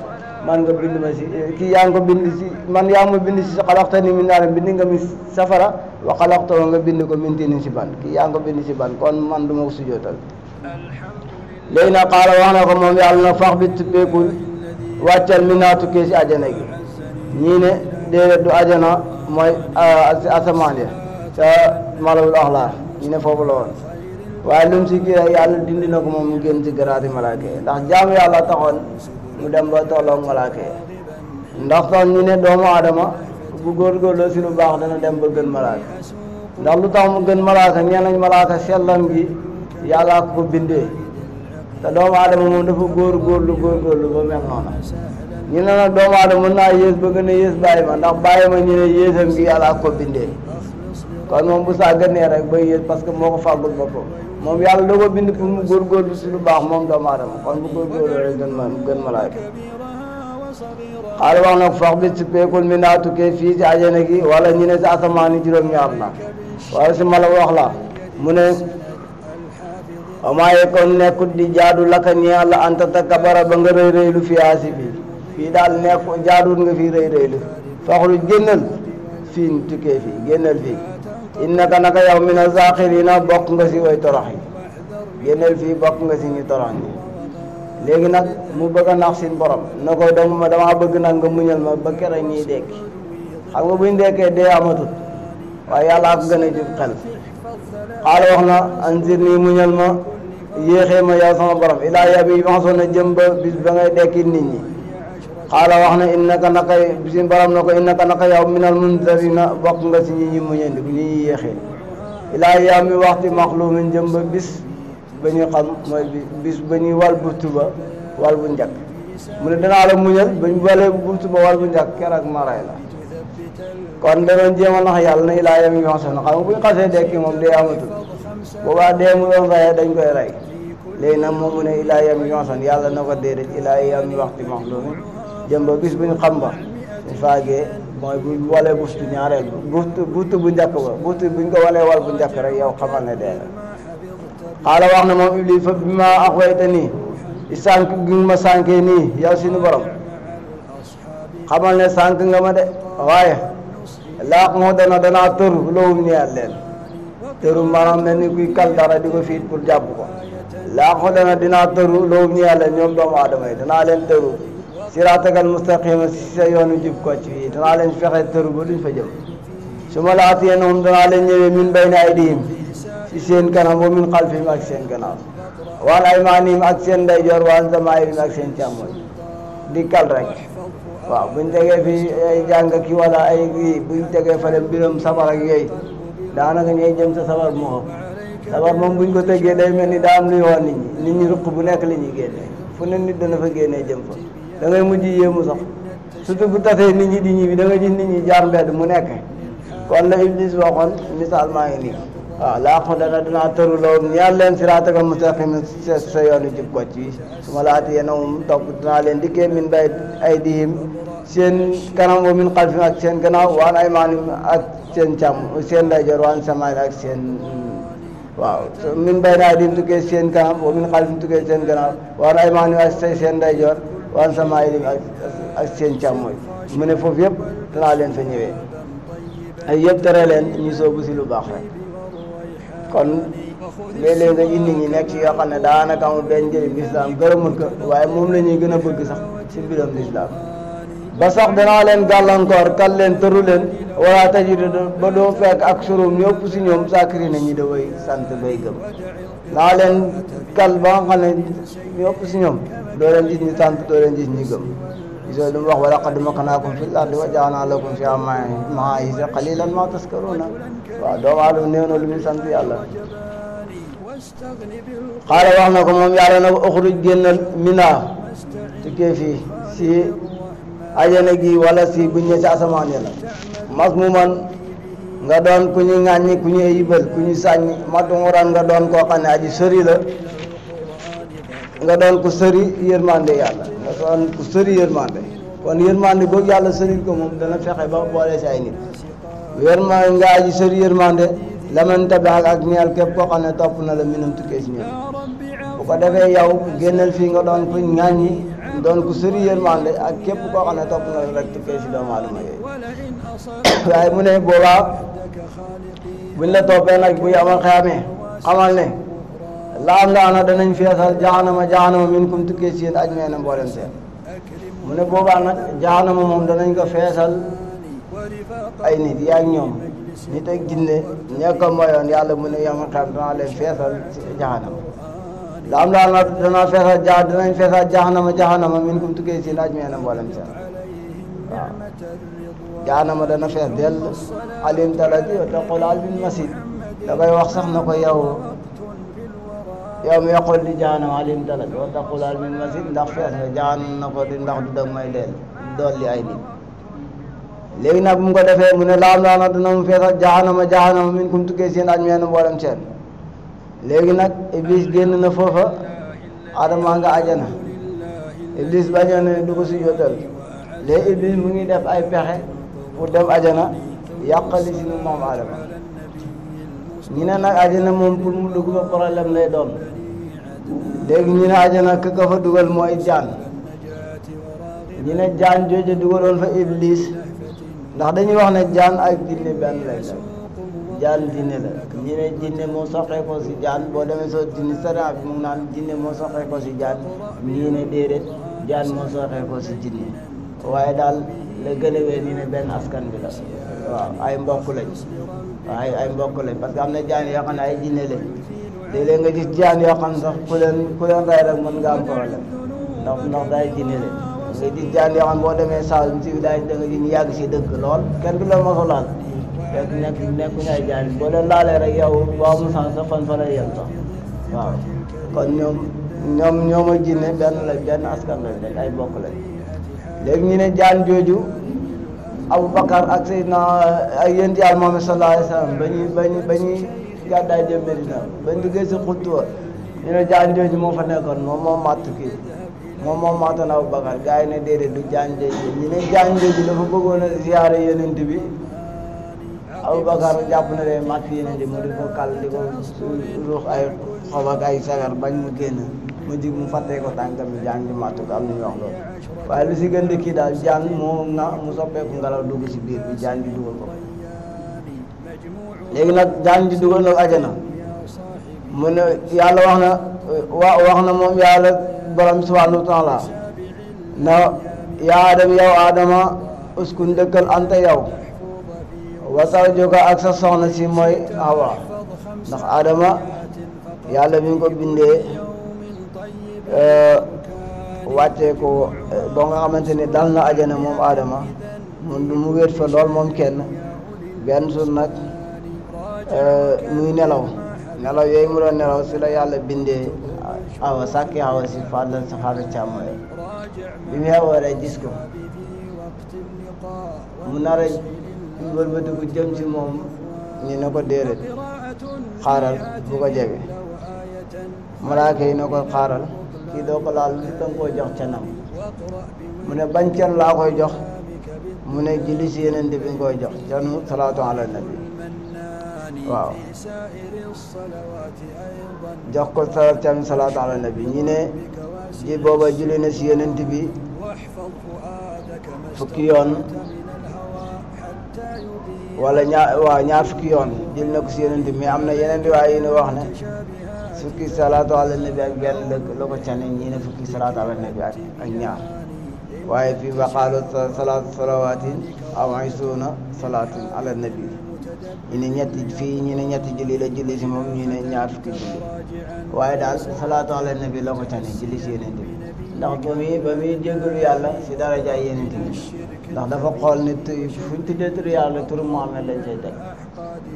man nga bind ma si kii yaa ngi ko bind si man yaa ngi ma bind si xalaqtani min naari bind nga mi safara wa xalaqtahu nga bind ko min tiinin si ban kii yaa ngi ko bind si ban kon man du ma ko sujootal léegi nag xaala wax na ko moom yàlla na fax bi tuppeekul wàccal mi naa tukkee si ajana gi ñii ne déedéet du ajana mooy si asamaan ya sa malawul axlaa ñii ne foofu la woon waaye lu mu si kii rek yàlla dindi na ko moom mu génn si garaati malaaka yi ndax jaamu yàlla taxoon mu dem ba tolloog malaaka yi ndax sax ñu ne doomu aadama bu góorgóorloo si lu baax dana dem ba gën malaaka ndax lu tax mu gën malaaka ñeenañ malaaka sellam gi yàllaa ko bindee te doomu aadama moom dafa góorgóorlu ba mel noonu ñu ne nag doomu aadama mën naa yées ba gën a yées bàyyi ma ndax bàyyi ma ñu ne yéesam gi yàllaa ko bindee kon moom bu saa gënee rek ba yées parce que moo ko fàggul boppam moom yàlla da ko bind pour mu góorgóorlu si lu baax moom doomu aadama kon bu góorgóorlu rek gën malaaka xaala wax nag fax bi si peekul mi naa tukkee fii si ajana gi wala ñu ne si asamaan yi juróom-ñaar la wala si mala wax la mu ne amaaye kon nekkut di jaadu laka ñeel la anta takabara ba nga rëy rëylu fi aasi bi fii daal nekk jaadut nga fii rëy rëylu faxlu génnal fii tukkee fii génnal fii innaka naka yow mina zaaxirina bokk nga si way torox yi génneel fii bokk nga si ñu torox ñi. léegi nag mu bëgg a nax sin borom na ko damaa bëgg nag nga muñal ma ba kere ñiy dekki xam nga buñ dekkee dee amatut waaye yàllaa ko gën a jub xel. xaala wax na anzir nii muñal ma yéexee ma yow sama borom ilaa yawmi yub'asuun na jëm ba bis ba ngay dekki nit ñi. xaala wax na innaka naka sin borom na ko innaka naka yow minal munzariina bokk nga si ñi muñandi bu ñuy yéexee ilaa yawmi waxti maxluumin jëm ba bis ba ñu xam mooy bis ba ñuy wal buftu ba wal bu njëkk mu ne danaa la muñal ba ñu walee buftu ba wal bu njëkk keroog ma rey la. kon da doon jéem a nax yàlla na ilaa yawmi yub'asuun xam nga bu ñu xasee dekki moom dee amatul boobaa dee mu doon reyee dañ koy rey. léegi nag moom mu ne ilaa yawmi yub'asuun yàlla na ko déedéet ilaa yawmi waxti maxluumin jëm ba bis bu ñu xam ba ñu faagee mooy bu walee buftu ñaareel buftu bu njëkk ba buftu bu ñu ko walee wal bu njëkk rek yow xamal ne dee la. xaala wax na moom Iblis fa bi ma axwayta nii i sànq gi ma sànkee nii yow suñu borom xamal ne sànq nga ma de waaye laax moo danaa tëru lowum ñeel leen tëru maanaam mel ni kuy kal dara di ko fiit pour jàpp ko laax moo dinaa tëru lowum ñeel leen ñoom doomu aadama yi danaa leen tëru siraatakal mustaqima si sa yoonu jub kocc fii danaa leen fexe tëru ba duñ fa jëm su ma laatiyannahum danaa leen ñëwee min bayni aydihim ci seen kanam wa min xalfihim ak seen gannaaw waan aymaanihim ak seen ndeyjoor waan zamaa'irihim ak seen càmmoñ di kal rek waaw buñ tegee fii ay jàng ki wala ay yi buñ tegee fale mbiram sabar ak yooyu daanaka ñooy jëm sa sabar moo ëpp sabar moom buñ ko tëggee day mel ni daa am luy woon nit ñi ruq bu nekk li ñuy génnee fu ne nit dana fa génnee jëm fa da ngay mujj yéemu sax surtout bu tasee nit ñi di ñibbi da nga gis nit ñi jaar mbedd mu nekk kon la Iblis waxoon misaal maa ngi nii waaw laa ko danaa tëru lawum ñeel leen siraatakal mustaqim sa yoonu jub kocc yi su ma laatiyannahum topp dinaa leen dikkee min bayni aydihim seen kanam wa min xalfihim ak seen gannaaw waan aymaanihim ak seen càmm seen ndeyjoor waan samaa'irihim ak seen waaw min bayni aydihim tukkee seen kanam wa min xalfihim tukkee seen gannaaw waan aymaanihim ak seen ndeyjoor waan samaa'irihim ak seen càmmooñ mu ne foofu yëpp danaa leen fa ñëwee ay yëpp tere leen ñu soobu si lu baax rek. kon léeg-léeg nga indi ñi nekk ci yoo xam ne daanaka amul benn njëriñ lislaam gërëmul ko waaye moom la ñuy gën a bëgg sax ci mbiram lislaam ba sax danaa leen gàllankoor kal leen tëru leen wala tajidu ba doo fekk ak surum ñëpp si ñoom saakiri na ñi da way sant bay gëm naa leen kal ba nga xam ne ñëpp si ñoom doo leen gis ñu sant doo leen gis ñu gëm gisoo lu mu wax wa laqad makkannaakum fil ardi wa ja'alnaa lakum fiihaa ma'aayiza qaliilan maa tashkuruuna waaw doomu aadama néew na lu muy sant yàlla. xaala wax na ko moom yàlla na ko uxruj génnal minhaa tukkee fii si ajana gi wala si buñ ñëwee si asamaan ya la mazmuuman nga doon ku ñu ŋàññi ku ñu ayibal ku ñu sàññi madhuuran nga doon koo xam ne aji sori la nga doon ku sori yërmande yàlla nga doon ku sori yërmande kon yërmande boobu yàlla sori ko moom dana fexe ba boole si ay nit yërmande nga aji sori yërmande laman tabi'ak ak ñeel képp koo xam ne topp na la minum tukkee si ñoom bu ko defee yow génnal fii nga doon ku ŋàññi doon ku sori yërmande ak képp koo xam ne topp na la rek tukkee si doomu aadama yooyu waaye mu ne boobaa buñ la toppee nag bu yamal xeamee xamal ne laam laana danañ feesal jahanama minkum tukkee si yéen ajmeena mboolem seen mu ne boobaa nag jahanama moom danañ ko feesal ay nit yaa ak ñoom nit ak jinne ña ko moyoon yàlla mu ne yamal xeam danaa leen feesal jahanama laam laana danaa feesal danañ feesal jahanama minkum tukkee si yéen ajmeena mboolem seen waaw jahanama dana fees dell alim talati wa taqul hal min masid da koy wax sax na ko yow mi yaqul di jahanama alim talati wa taqul hal min masid ndax fees nga jahanam na ko di ndax du dag may deel dolli ay nit léegi nag bu mu ko defee mu ne laam laana dana mu feesal jahanama minkum tukkee seen ajmeena mboolem seen léegi nag iblis génn na foofa adama nga ajana iblis bañoon ne du ko sujjóotal léegi iblis mu ngi def ay pexe pour dem ajana yàqali si nu moom adama ñi ne nag ajana moom pour mu dugg fa problème lay doon léegi ñu ne ajana ka fa dugal mooy jaan ñi ne jaan jooju dugaloon fa iblis ndax dañuy wax ne jaan ak jinne benn lay def jaan jinne la ñi ne jinne moo soqee ko si jaan boo demee soo dini sara bi mu naan jinne moo soqee ko si jaan ñii ne déedéet jaan moo soqee ko si jinne waaye daal la gën a wér ñi ne benn askan bi la waaw ay mbokk lañ waaw ay mbokk lañ parce que am na jaan yoo xam ne ay jinne lañ léeg-léeg nga gis jaan yoo xam ne sax ku leen rey rek mën nga am problème ndax day jinne lañ nga gis jaan yoo xam boo demee Saalum si village da nga gis ñu yàgg si dëkk lool kenn du la mos a laal fekk nekkuñu ay jaan boo leen laalee rek yow boo amul sens sa fan fa lay yem sax waaw kon ñoom ak jinne benn askan lañ rek ay bokk lañ léegi ñu ne jaan jooju Aboubacar ak Seydina ak yénti Yàlla Muhammad sallallahu alayhi wa sallam ba ñuy gàddaay jëm Medina bañ duggee si xuttu wa ñu ne jaan jooju moo fa nekkoon moom màtt kii moom maatoon Aboubacar gars yi ne déedéet du jaan jooju ñu ne jaan jooju dafa bëggoon a ziyaare Yonent bi Aboubacar jàpp na de màtt Yonent bi mu di ko kal di ko ruux ay xob ak ay sagar bañ mu génn mu jig mu fàttee ko tànkam bi jaan di màtt ko am na ñu wax loolu waaye lu si gën di kii daal jaan mu soppeeku ngelaw dugg si biir bi jaan di dugal ko léegi nag jaan di dugal nag ajana mu ne yàlla wax na moom yàlla borom subhanahu wa taala na yaa Adama yow Adama uskun dëkkal anta yow wa zawjuka ak sa soxna si mooy Hawa ndax Adama yàlla mi ngi ko bindee wàccee ko ba nga xamante ni dal na ajana moom Adama mu wéet fa lool moom kenn benn suur nag muy nelaw yooyu mu doon nelaw si la yàlla bindee Awa sàkki Awa si fàllal sa xaru càmmoñ bi mu xewoo rek gis ko mu nar a wëlbatiku jëm si moom ñu ne ko déedéet xaaral bu ko jege malaaka yi ne ko xaaral kii doo ko laal lu danga koo jox canam mu ne bañ can laa koy jox mu ne julli si Yonent bi nga koy jox canu salaatu ala nabi waaw jox ko canu salaatu ala nabi ñu ne ji booba julli na si Yonent bi fukki yoon wala ñaar fukki yoon jël na ko si Yonent bi mais am na yeneen riwaay yi ñu wax ne fukki salaatu ala nabi ak benn la ko cane ñii ne fukki salaatu ala nabi ak ñaar waaye fii waqaalu salaatu salawaatin aw isuuna salaatin ala nabi ñu ne ñetti julli la julli si moom ñu ne ñaar fukki julli waaye daal salaatu ala nabi la ko cane julli si Yonent bi ndax ba muy jéggalu yàlla si darajaay Yonent bi ndax dafa xool ne fuñ tuddee turu yàlla turu Muhammad lañ cay teg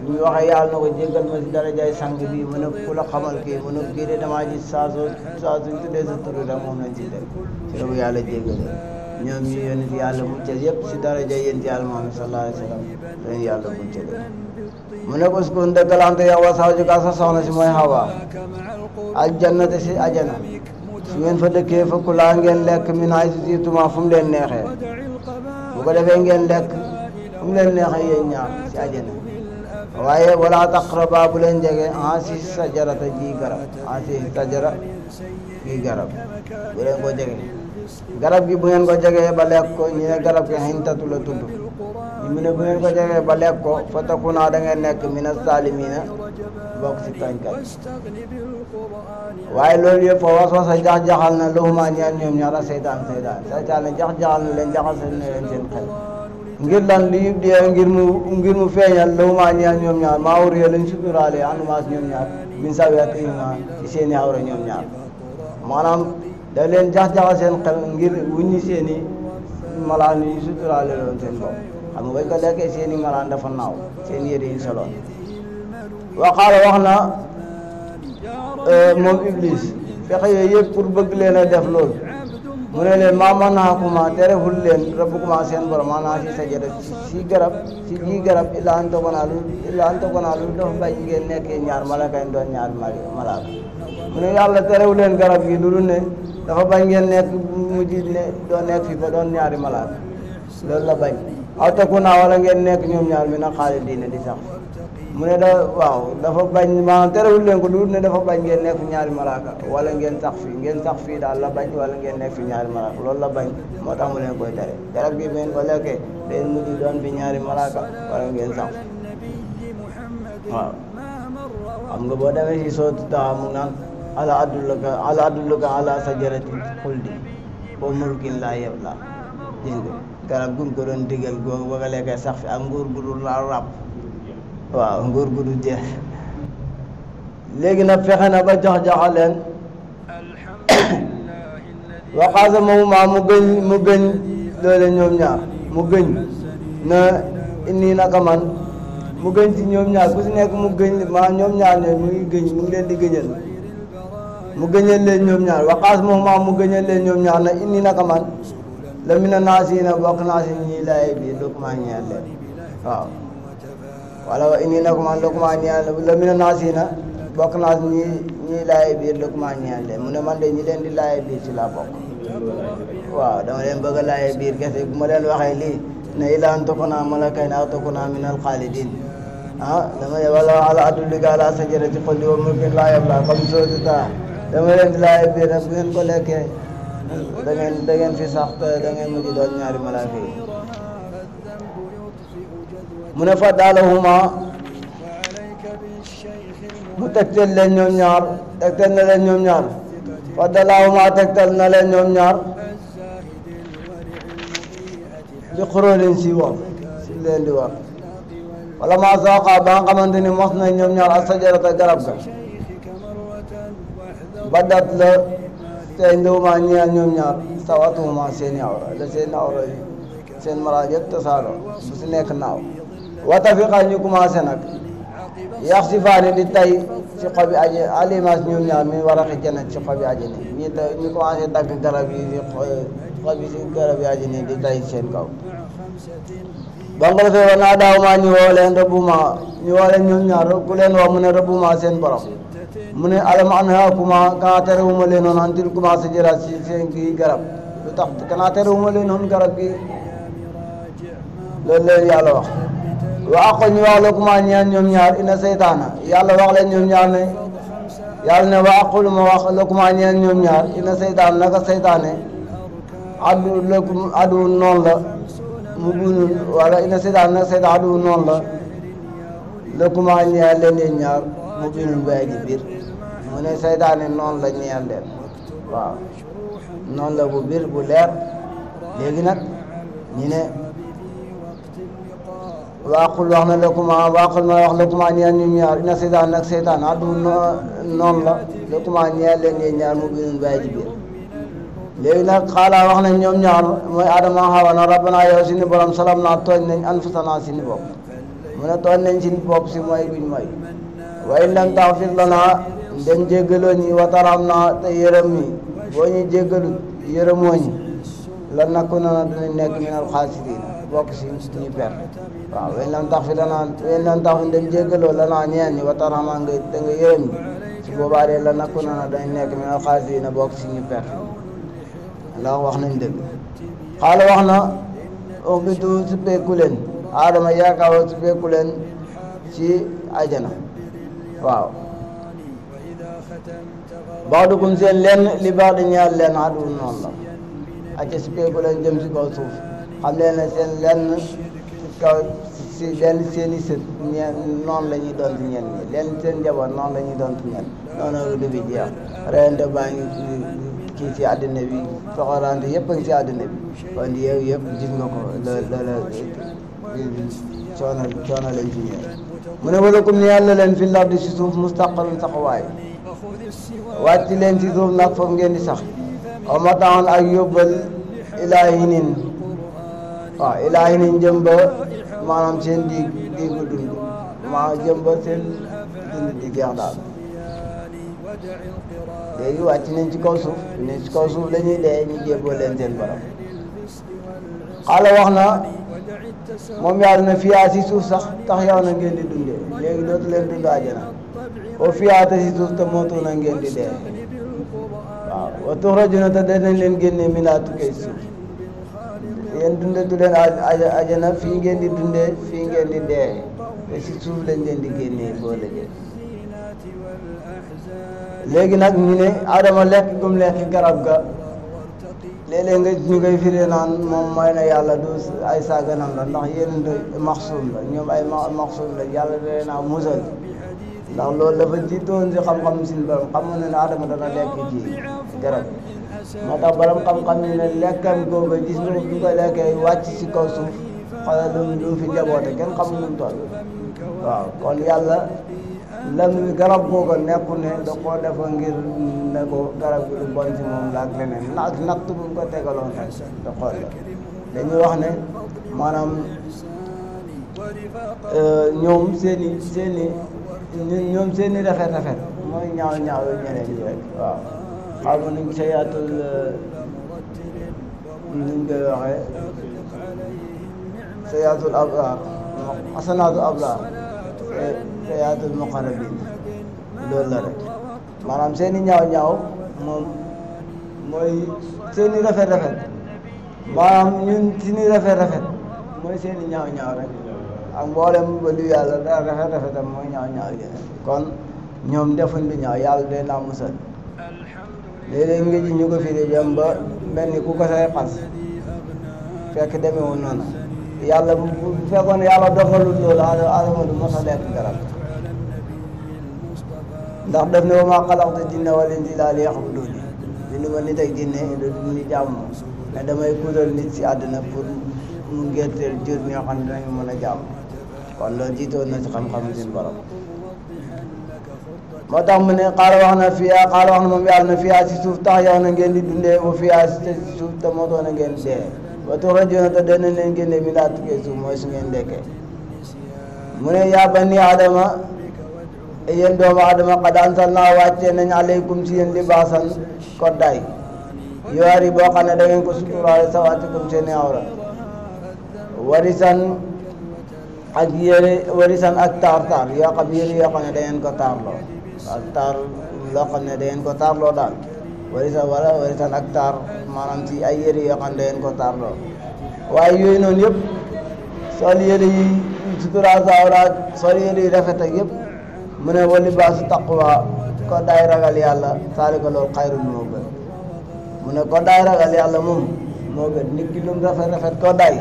bu ñu waxee yàlla na ko jéggal ma si darajaay sang bi mu ne ku la xamal kii mu ne kii de damaa gis saa suñ tuddee sa turu rek moom lañ ci teg si la ko yàlla jéggal ñoom ñu yónni yàlla muccal yëpp si darajaay yéen yàlla Muhammad sallallahu alayhi wa sallam dañu yàlla muccal mu ne ko uskun dëkkalante yow wa zawjuka sa soxna si mooy Hawa aljannate si ajana su ngeen fa dëkkee fa kulaa ngeen lekk min haysu shi'tumaa fu mu leen neexee bu ko defee ngeen lekk fu mu leen neexee yéen ñaar si ajana waaye wala taqraba bu leen jege haasi sajarata ji garab haasi sajara gi garab bu leen ko jege garab gi bu ngeen ko jegee ba lekk ko ñu ne garab gi xintatu la tudd ñu ne bu ngeen ko jegee ba lekk ko fa takunaa da ngeen nekk mina zaalimiina bokk si tooñkat waaye loolu yëpp fa waswasa jax-jaxal na lahumaa ñaan ñoom ñaar seytaan ne jax-jaxal na leen jaxasal na leen seen xel ngir lan li ngir mu feeñal lahumaa ñaan ñoom ñaar maa wuriya lañ suturaale anumaas ñoom ñaar min sawiatihimaa ci seeni awra ñoom ñaar maanaam da leen jax-jaxal seen xel ngir wuññi seeni malaan yi suturaale loon seen bopp xam nga bañ ko lekkee seeni malaan dafa naaw seen yére yi soloon waxaala wax na moom Iblis fexe yooyu yëpp pour bëgg leen a def loolu mu ne leen maa manaakumaa tereful leen rabbukumaa seen borom maanaam si sajada si garab si ji garab illaa an takuunaa lu dafa bañ ngeen nekkee ñaar malaka yi doon ñaar malaaka mu ne yàlla terewu leen garab gi lu dul ne dafa bañ ngeen nekk mujj ne doon nekk fii ba doon ñaari malaaka loolu la bañ aw takuunaa wala ngeen nekk ñoom ñaar mi na xaalidiina di sax mu ne dafa bañ maanaam terewul leen ko lu ne dafa bañ ngeen nekk ñaari malaaka wala ngeen sax fii daal la bañ wala ngeen nekk fi ñaari malaaka loolu la bañ moo tax mu leen koy tere garab gi ngeen ko lekkee day mujj doon fi ñaari malaaka wala ngeen sax waaw xam nga boo demee si sootu Taha mu naan ala adulluka ala sajaratil xuldi wa mulkin laa yablaa gis nga garab gun ko doon digal googu ba nga lekkee sax fi ak nguur gu dul la ràpp waaw nguur gu dul jeex léegi nag fexe na ba jox leen waxaasa moomu mu gëñ loole ñoom ñaar mu gëñ na inni naka man mu gëñ ci ñoom ñaar ku si nekk mu gëñ ñoom ñaar ñooy mu ngi leen di gëñal mu gëñal leen ñoom ñaar waxaas moomu mu gëñal leen ñoom ñaar na inni naka man la mina naasiina bokk naa si ñii laay bi lokuma ñeel leen waaw wala wa inni naka man lokuma ñeel la mina naasiina bokk naa si ñii laay biir lokuma ñeel leen mu ne man de ñi leen di laay biir ci laa bokk waaw dama leen bëgg a laay biir kese bu ma leen waxee lii ne ilaan takuna malakayni aw takuna minal xaalidin dama ne wala ala adulluka ala sajarati xuldi wa mulkin laa yablaa comme sootu Taha dama leen di laay biir nag bu ngeen ko lekkee da ngeen fi sax te da ngeen mujj doon ñaari malaaka yi mu ne fa daalahuma mu tegtal leen ñoom ñaar tegtal na leen ñoom ñaar fa daalahuma tegtal na leen ñoom ñaar di xuróolin si wax si leen di wax wala ma saaqa ba nga xamante ni mos nañ ñoom ñaar ak sajarata garab ga badat la tey ndewuma ñeel ñoom ñaar sawatuhuma seeni awra la seen awra yi seen maraaj yëpp tasaaroo bu si nekk naaw watafiqa ñu commencé nag yax si faani di tay ci xobi aji alimas ñoom ñaar mi war a xi janat ci xobi aji ni ñu commencé dagg garab yi di xobi si garab yi aji ni di tay seen kaw ba nga defee wa naa daaw maa ñu woo leen ñoom ñaar ku leen wax mu ne rëbbuma seen borom mu ne alam anhaakuma kana terewuma leen noon an tilkuma sajara si seen kii garab lu tax kana terewuma leen noon garab gi loolu leen yàlla wax wa aqu ñu wax lakuma ñeen ñoom ñaar ina seytaana yàlla wax leen ñoom ñaar ne yàlla ne wa aqul ma wax lakuma ñeen ñoom ñaar ina seytaan naka seytaane adu noonu la mu bunul wala ina seytaan naka seytaan adu noonu la lakuma ñeen leen yéen ñaar mu binul bay ji biir mu ne seytaane noonu la ñeel leen waaw noonu la bu biir bu leer léegi nag ñu ne waaqul wax na waaqul ma wax lakuma ñeel ñu ñaar ina seytaan nag seytaan addu noonu la lakuma ñeel leen yéen ñaar mu binul bay ji biir léegi nag xaalaa wax nañ ñoom ñaar mooy Adama Hawa na rabbana yow si ni borom salam naa tooñ nañ anfusana si ni bopp mu ne tooñ nañ si ni bopp si mooy guñ mooy wa in lam taxfir lana ndem jéggaloo ñi wa tarhamna te yërëm ñi boo ñu jéggalut yërëmoo ñi la nakunanna dinañ nekk minal xaasiriin bokk si ñu perte waaw wa in lam taxfir lana ndem jéggaloo lana ñeen ñi wa tarhamna te nga yërëm ñi su boobaa de la nakunanna dinañ nekk minal xaasiriin bokk si ñu perte Allah wax nañ dëgg xaala wax na umbitu suppeeku leen Adama yaakaar suppeeku leen ci ajana waaw baadukum seen lenn li baax di ñaar lenn adul noonu la acca suppeeku leen jëm si kaw suuf xam leen ne seen lenn si kaw si lenn seen i sët noonu la ñuy doon ci ñenn ñi lenn seen njaboot noonu la ñuy doon ci ñenn noonu du bi jeex reyante baa ngi kii si àddina bi soxorante yëpp a ngi si àddina bi kon yow yëpp gis nga ko loola coono lañ ci ñëw mu ne wala comme ni yàlla leen fi lardi si suuf mustaqarun saxuwaay wàcc leen si suuf nag foofu ngeen di sax aw ma taxoon ak yóbbal ilaahinin waaw ilaahinin jëm ba maanaam seen diigu dund jëm ba seen dund di geex daal léegi wàcc nañ ci kaw suuf ne ci kaw suuf la ñuy dee ñu jébboo leen seen borom xaala wax na moom yàlla na fiyaa si suuf sax tax yow na ngeen di dundee léegi dootu leen dund àjjana o fiyaa te si suuf te mootu na ngeen di dee waaw wa tuxrajuna te danañ leen génnee minaa tukkee si suuf yéen dundetu leen àjjana fii ngeen di dundee fii ngeen di dee te si suuf lañ leen di génnee boo lëgee léegi nag ñu ne Adama lekk gum lekk garab ga léeg-léeg nga ñu koy firee naan moom mooy na yàlla du ay sàgganam la ndax yéen maxsuum la ñoom ay maxsuum la yàlla da leen a musal ndax loolu dafa jiitoon si xam-xam suñu borom xam ne Adama dana lekk ci garab moo tax borom xam-xam yi ne lekkam googu gis nga bu ko lekkee wàcc si kaw suuf xoolal lu mu fi njaboote kenn xamul nu mu toll waaw kon yàlla lam garab googu nekku ne da koo defa ngir ne ko garab gi lu bon si moom la ak leneen natt bu ko tegaloon rek da xool la dañuy wax ne maanaam ñoom seeni rafet mooy ñaaw yu ñeneen ñi rek waaw xam nga nuñ sayaatul nuñ koy waxee sayaatul abrar xasanaatul abrar sayaatul muqarrabin loolu la rek maanaam seeni ñaaw moom mooy seeni rafet maanaam ñun seeni rafet mooy seeni ñaaw rek ak mboolem ba lu yàlla da rafetam mooy ñaaw yi kon ñoom defuñ lu ñaaw yàlla day naa musal léeg-léeg nga ji ñu ko firi dem ba mel ni ku ko say xas fekk demeewul noonu yàlla bu fekkoon yàlla dogalul loolu Adama du mos a lekk garab ndax def ne wa maa xalaqtu jinna wal insa illaa liya'buduuni bindu ma nit ak jinne ñu jàmm mais damay kuutal nit si àddina pour mu ngétteel jur ñoo xam ne dinañu mën a jàmm kon loolu jiitoon na si xam-xam suñu borom moo tax mu ne xaala wax na moom yàlla na fiyaa si suuf tax yow na ngeen di dundee wa fiyaa si suuf te moo doon na ngeen dee wa tuxrajuuna te danañ leen génne mi laa tukkee suuf mooy su ngeen dekkee mu ne yaa bani Adama yéen doomu Adama qad anzalnaa wàccee nañ aleykum si yéen libaasan koddaay yowaari boo xam ne da ngeen ko suturaale sawaatikum seeni awra warisan ak taar yoo xam yére yoo xam ne da ngeen ko taarloo ak taar loo xam ne da ngeen ko taarloo daal warisan ak taar maanaam ci ay yére yoo xam ne da ngeen ko taarloo waaye yooyu noonu yëpp sol yére yi suturaal sa awra sol yére yi rafet ak yëpp mu ne wa libaasu taqwa ko daay ragal yàlla saalika loolu xayrun moo gën mu ne ko daay ragal yàlla moom moo gën nit ki lu mu rafet ko daay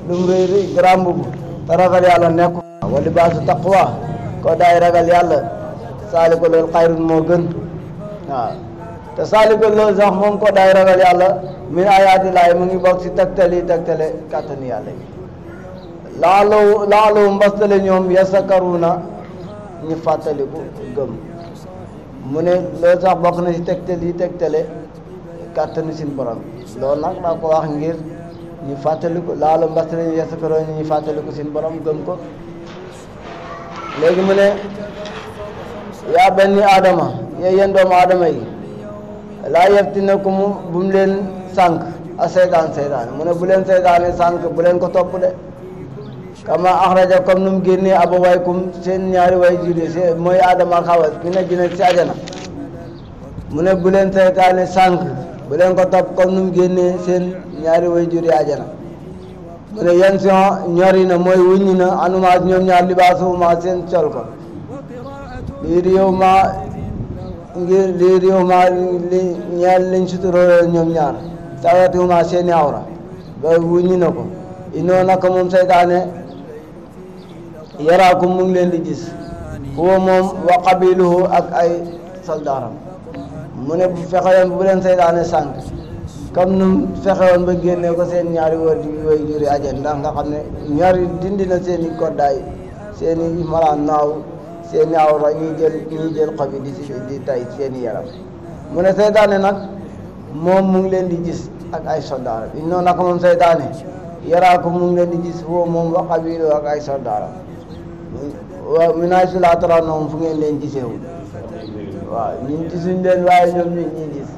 lu mu rëy grand mbubu te ragal yàlla nekku wa libaasu taqwa ko daay ragal yàlla saalika loolu xayrun moo gën waaw te saalika loolu sax moom ko daay ragal yàlla min ayaati laay mu ngi bokk si tegtale kàttanu yàlla yi laaloo mbastale ñoom yasakaruuna ñu fàttaliku gëm mu ne loolu sax bokk na si tegtale kàttanu sin borom loolu nag daa ko wax ngir ñu fàttaliku laaloo mbastale ñu yasakaruuna ñu fàttaliku sin borom gëm ko léegi mu ne yaa bani Adama yéen doomu Adama yi laa yaftinakum bu mu leen sànq a seytaan mu ne bu leen seytaane sànq bu leen ko topp de kama axraja comme nu mu génnee abawaykum seen ñaari way juri mooy Adama ak Hawa mi ne dina si ajana mu ne bu leen seytaane sànq bu leen ko topp comme nu mu génnee seen ñaari way juri ajana mu ne yan sion ñori na mooy wuññi na anumaa ñoom ñaar libaasuhuma seen col ko lii réew ma li ñeel liñ suturoo ñoom ñaar sawatuhuma seeni awra ba wuññi na ko inoo naka moom seytaane yaraakum mu ngi leen di gis huwa moom wa qabiluhu ak ay soldaaram mu ne bu fexewoon bu leen seytaane sànq comme nu fexewoon ba génnee ko seen ñaari way juri ajen ndax nga xam ne ñaari dindi na seen i koddaay seen i malaan naaw seen i awra ñuy jël xob yi di tay seen i yaram mu ne seytaane nag moom mu ngi leen di gis ak ay soldaaram inoo naka moom seytaane yaraakum mu ngi leen di gis huwa moom wa qabiluhu ak ay soldaaram waaw minaay su laa tara noom fu ngeen leen giseewul waaw ñun gisuñ leen waaye ñoom ñu ngi gis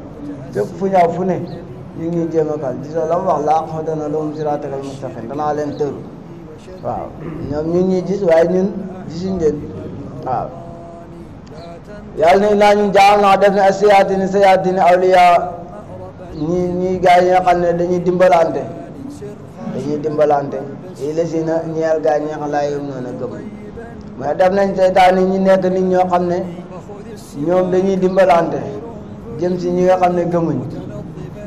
fépp fu ñaaw fu ne ñu ngi jéem a kal gisoo la mu wax laa aq'udanna lahum siraatakal mustaqiim danaa leen tëru waaw ñoom ñu ngi gis waaye ñun gisuñ leen waaw yàlla ne naa ñu jaal naa def ne ak sayaatini awliyaa ñi gaa yi nga xam ne dañuy dimbalante yi la si na ñeel gaa ñi nga xam laa yom noonu gëm mais def nañ seytaane ñi nekk nit ñoo xam ne ñoom dañuy dimbalante jëm si ñi nga xam ne gëmuñ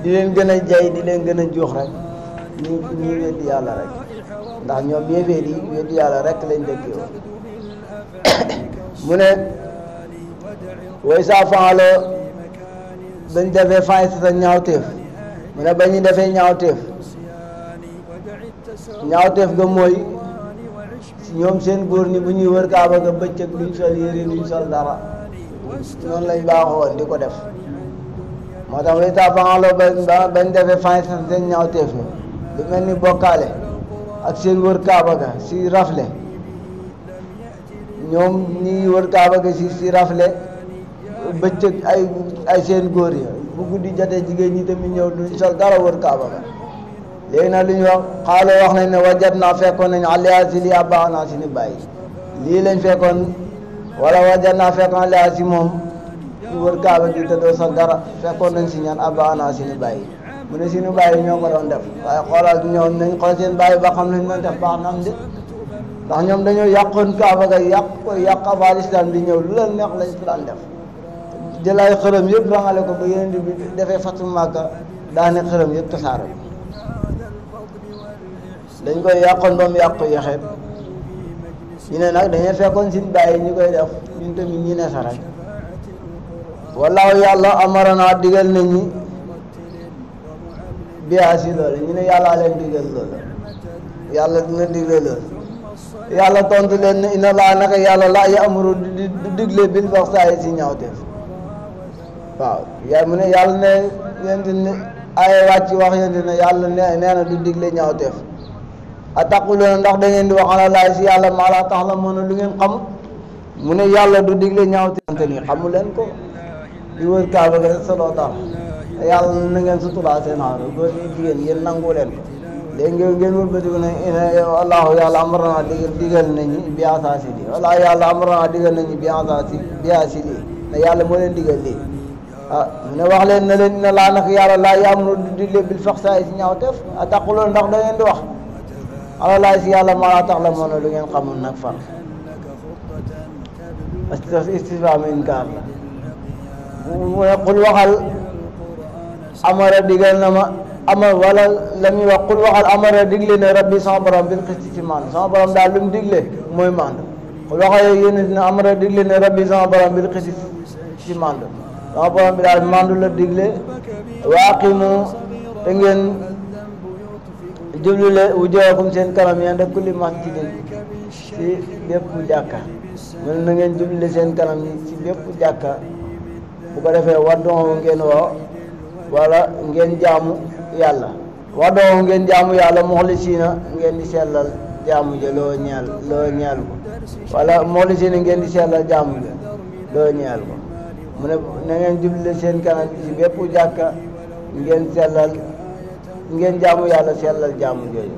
di leen gën a jay di leen gën a juux rek ñi weddi yàlla rek ndax ñoom yéeféer yi weddi yàlla rek lañ dëkkee woon mu ne way saa fanloo bañ defee fay sa ñaawteef mu ne ba ñu defee ñaawteef ga mooy ñoom seen góor ñi bu ñuy wër kaaba ga bëccëg duñ sol yére duñ sol dara noonu lañ baaxoon di ko def moo tax way saa fanloo bañ defee fay sa seen ñaawteef lu mel ni bokkaale ak seen wër kaaba ga si rafle ñoom ñi wër kaaba ga si rafle bëccëg ay seen góor yi bu guddi jotee jigéen ñi tamit ñëw duñ sol dara wër kaaba ga léegi nag lu ñu wax xaaloo wax nañ ne wajat naa fekkoon nañ aliya si li abaa naa si ni bàyyi lii lañ fekkoon wala wajat naa fekkoon aliya si moom wër kaaba gi te doo sol dara fekkoon nañ si ñaan abaa naa si ni bàyyi mu ne si ni bàyyi ñoo ko doon def waaye xoolal ñoom nañ xool seen bàyyi ba xam nañ doon def baax na am de ndax ñoom dañoo yàqoon kaaba ga yàq avant islam di ñëw lu leen neex lañ fi daan def jël ay xërëm yëpp rangale ko ba yeneen bi defee fatu Màkka daane xërëm yëpp tasaare dañ koy yàqoon ba mu yàqu yaxeet ñu ne nag dañuy fekkoon sin bàyyi ñu koy def ñun tamit ñi ne sa rek wallaahu yàlla amarana digal nañ ñi biyaa si loolu ñu ne yàllaa leen digal loolu yàlla dina digle loolu yàlla tontu leen ne inna laa naka yàlla laa ya'muru du digle bil faxsaa'i si ñaawteef waaw mu ne yàlla ne yénti ne ay wàcc wax yénti ne yàlla nee na du digle ñaawteef ataquluuna ndax da ngeen di wax ala laay si yàlla maa laa ta'lamuuna lu ngeen xamul mu ne yàlla du digle ñaawteef te ni xamu leen ko di wër kaaba ga solo tax yàlla na ngeen suturaa seen xaar góor ñi jigéen yéen nangu leen ko léegi ngeen wëlbatiku ne allahu yàlla amarana digal nañu bi asaasi lii wala yàlla amarana digal nañu bi asaasi lii ne yàlla moo leen digal lii mu ne wax leen ne leen ne laa nag yàlla laa yaamuru du digle bil faxsaa'i si ñaawteef ataquluuna ndax da ngeen di wax ala laay si yàlla maa laa ta'lamuuna lu ngeen xamul nag far istifhaam inkaar la mu ne qul waxal amara digal na ma amar wala la muy wax qul waxal amara digle ne rabbi sama borom bil qisti ci maandu sama borom daal lu mu digle mooy maandu qul waxal yéen dina amara digle ne rabbi sama borom bil qisti ci maandu sama borom bi daal maandu la digle wa aqimu te ngeen jublule wujuhakum seen kanam yéen def kulli masjidin ci bépp jàkka mën na ngeen jublule seen kanam yi ci bépp jàkka bu ko defee waddoo ngeen woo wala ngeen jaamu yàlla waddoo ngeen jaamu yàlla muxlisiina ngeen di sellal jaamu ja loo ñeel ko wala muxlisiina ngeen di sellal jaamu ja loo ñeel ko mu ne na ngeen jublule seen kanam ci bépp jàkka ngeen jaamu yàlla sellal jaamu jooju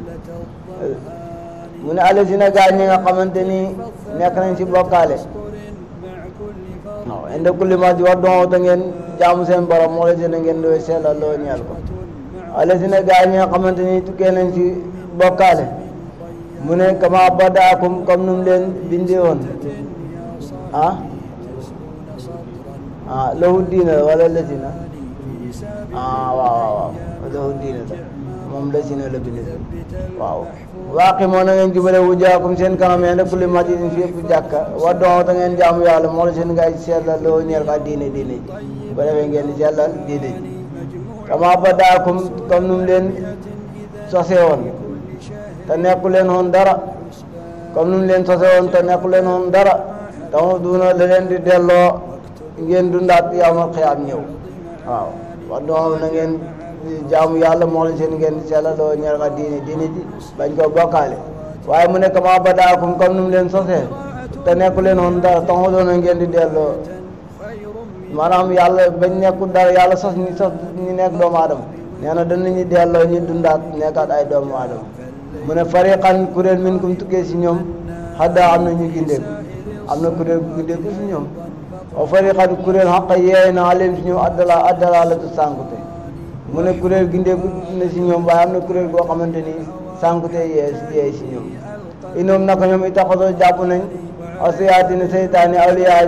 mu ne allasina gaa ñi nga xamante ni nekk nañ ci bokkaale waaw inde kulli masjid waddoo te ngeen jaamu seen borom moo la seen ngeen doy sellal loo ñeel ko allasina gaa ñi nga xamante ni tukkee nañ ci bokkaale mu ne kama badaakum comme nu mu leen bindee woon lahu diina wala lasina waaw lahu diina la moom lasina la bindee waaw waaqi moo na ngeen jubale wujjaakum seen kanam inde kulli masjidin fi yëpp jàkka waddoo te ngeen jaamu yàlla moo la seen ngay sellal loo ñeel ko diine ji bu defee ngeen di sellal diine ji kama badaakum comme nu mu leen sose woon te nekku leen woon dara comme nu mu leen sose woon te nekku leen woon dara tamu duuna la leen di delloo ngeen dundaat yawmal qiyaam ñëw waaw waddoo na ngeen jaamu yàlla moo leen seen ngeen di sellal loo ñeel ko diine ji bañ ko bokkaale waaye mu ne kama badaakum comme nu mu leen sosee te nekku leen woon dara tamu doona ngeen di delloo maanaam yàlla bañ nekkul dara yàlla sos ñu nekk doomu aadama nee na danañu delloo ñu dundaat nekkaat ay doomu aadama mu ne fariqan kuréel minkum tukkee si ñoom xadda am na ñu gindeeku am na kuréel bu gindeeku si ñoom wa fariqan kuréel xaqa yeey na alim si ñoom addalaalatu sànkute mu ne kuréel gindeeku na si ñoom waaye am na kuréel boo xamante ni sànkute yeey si ñoom inoom naka ñoom itaxasoo jàpp nañ asiyaatina seytaane awliyaa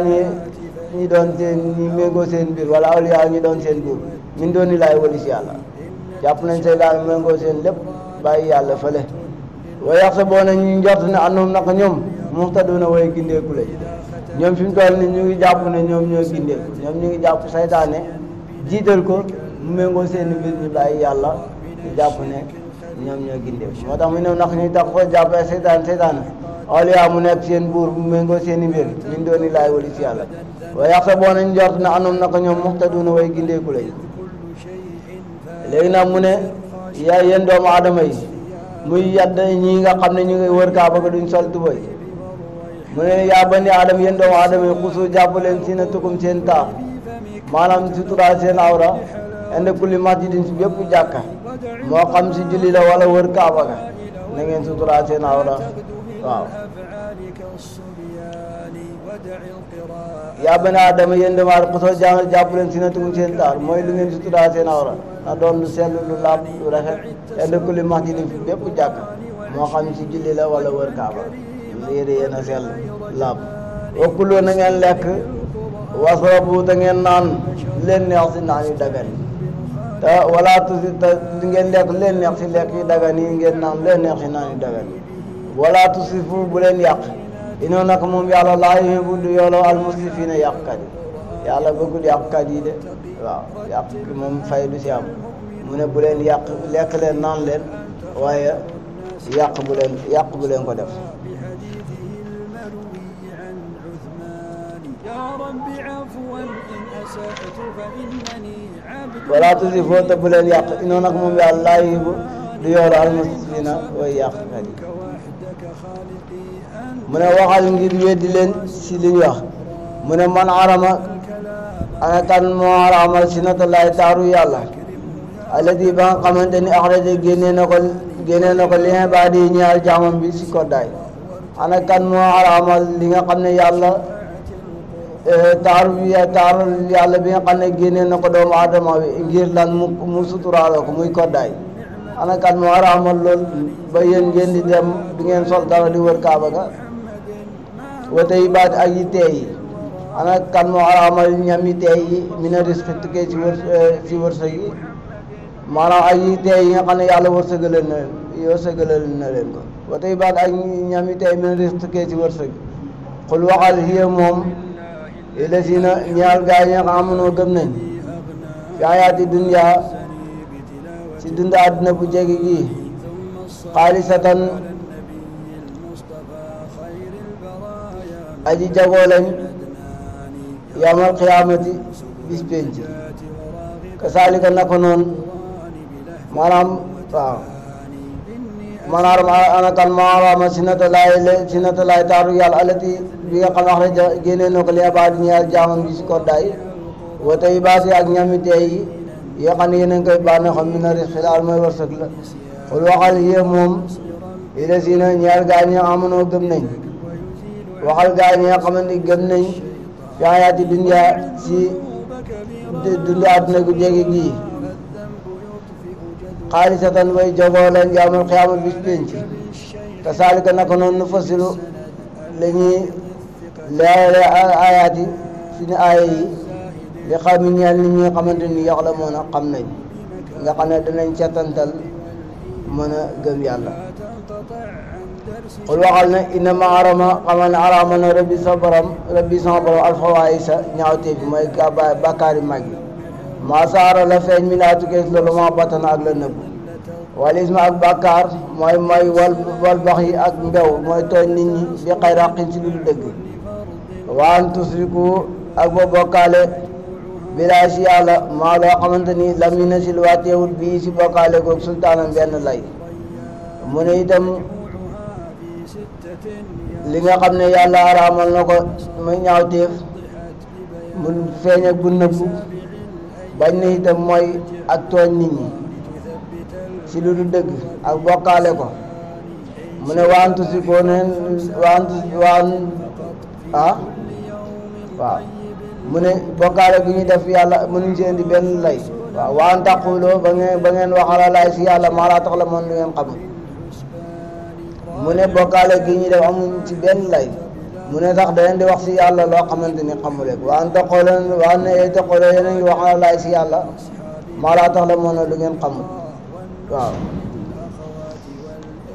ñi doon seen ñi méngoo seen mbir wala awliyaa ñi doon seen buur min dooni laay walis yàlla jàpp nañ seytaane méngoo seen lépp bàyyi yàlla fële wa yaxsabuuna ñu njort ne annahum naka ñoom muhtaduuna way gindeeku lañ ñoom fi mu toll ni ñu ngi jàpp ne ñoom ñoo gindeeku ñoom ñu ngi jàpp seytaane jiital ko mu méngoo seen mbir ñu bàyyi yàlla ñu jàpp ne ñoom ñoo gindeeku moo tax mu ne naka ñuy tax ko jàppee seytaane awliyaa mu nekk seen buur bu méngoo seen i mbir min dooni laay walis yàlla wa yaxsabuuna ñu njort ne annahum naka ñoom muhtaduuna way gindeeku lañ léegi nag mu ne yaa yéen doomu aadama yi muy yadd ñii nga xam ne ñu ngi wër kaaba ga duñ sol tubay mu ne yaa bani aadama yéen doomu aadama yi xusu jàpp leen si na tukum seen taar maanaam suturaa seen awra inde kulli masjidin si bépp jàkka moo xam si julli la wala wër kaaba ga na ngeen suturaa seen awra waaw yaa bani aadama yéen doomu aadama xusoo jàpp leen si na tukum seen taar mooy lu ngeen suturaa seen awra na doon lu sell lu laab lu rafet inde kulli masjidin fi bépp jàkka moo xam si julli la wala wër kaaba yére yéen a sell laab wa kulu na ngeen lekk wasrabu te ngeen naan leen neex si naan yu dagan te wala tusi te ngeen lekk leen neex si lekk yu dagan yi ngeen naan leen neex si naan yu dagan wala tusifu bu leen yàq inoo nag moom yàlla laa yuhibbu du yooloo almusrifina yàqkat yi yàlla bëggul yàqkat yi de waaw yàq ki moom fay du si am mu ne bu leen yàq lekk leen naan leen waaye yàq bu leen ko def wala tusifu te bu leen yàq inoo nag moom yàlla laa yuhibbu du yooloo almusrifina way yàqkat yi mu ne waxal ngir weddi leen si li ñu wax mu ne man arama ana kan moo araamal sinatallaahi taaru yàlla allati ba nga xamante ni axraja génnee na ko li ibaadi yi ñaar jaamam bi si koddaay ana kan moo araamal li nga xam ne yàlla taaru yàlla bi nga xam ne génnee na ko doomu aadama bi ngir lan mu suturaalo ko muy koddaay ana kan moo araamal lool ba yéen ngeen di dem di ngeen sol dara di wër kaaba ga wa tayyibaat ak yi teey yi ana kan moo araamal ñam yi teey yi mina risque tukkee ci wërsëg yi maanaam ak yi teey yi nga xam ne yàlla wërsëgalal na leen ko wa tayyibaat ak ñam yi teey mina risque tukkee ci wërsëg xul waxal hiya moom lazina ñaar gaa yi nga xam amunoo gëm nañ fi ayaati dunya ci dund àdduna bu jege gi xaalisatan aji jagoo lañ yawmal qiyaamati bis penc kasaalika naka noonu maanaam waaw maanaam ana kan moo araama sinatallaahi taaru yàlla alati bi nga xam ne axraja génnee na ko li ibaadi ñaar jaamam bi si koddaay wa tayyibaati ak ñami teey yi yoo xam ne yéen a ngi koy bànneexam mina rizqi daal mooy wërsëg la xul waxal yéen moom lazina ñaar gaa ñi amonoo gëm nañ waxal gaa ñi nga xamante ni gëm nañ fi hayaati dunya si dundu àdduna gu jege gii xaalisatan way jogoo leen yawmal qiyaama bis penc kasaalika naka noonu nu fasilu la ñuy leerale ayaati suñu aaya yi li xam ñeel nit ñi nga xamante ni yaxlamuuna xam nañ nga xam ne danañ seetantal mën a gëm yàlla xul waxal ne innama arama xamal ne arama na rabbi sama borom alfawaayisa ñaawtee bi mooy bàkkaari mag yi maa saara la feeñ mi naa tukkee loolu maa batana ak la nëbb wal isma ak bàkkaar mooy wal bax yi ak mbew mooy tooñ nit ñi bi xayra xaqin si lu dëgg waan tusriku ak ba bokkaale bilaa si yàlla maa loo xamante ni lam yi na sil wàcceewul bii si bokkaale koog sultaanam benn lay mu ne itam li nga xam ne yàlla araamal na ko muy ñaawteef mu feeñ ak bu nëbbu bañ na itam mooy ak tooñ nit ñi si lu du dëgg ak bokkaale ko mu ne waantu si ko neen waaw mu ne bokkaale gu ñu def yàlla mënuñ si indi benn lay waaw waan taquloo ba ngeen waxala laay si yàlla maa laa tax la moon lu ngeen xamul mu ne bokkaale gi ñu def amuñ ci benn lay mu ne tax da leen di wax si yàlla loo xamante ni xamuleen waan taquloo waan ne taquloo yéen a ngi waxala laay si yàlla maa laa ta'lamuuna lu ngeen xamul waaw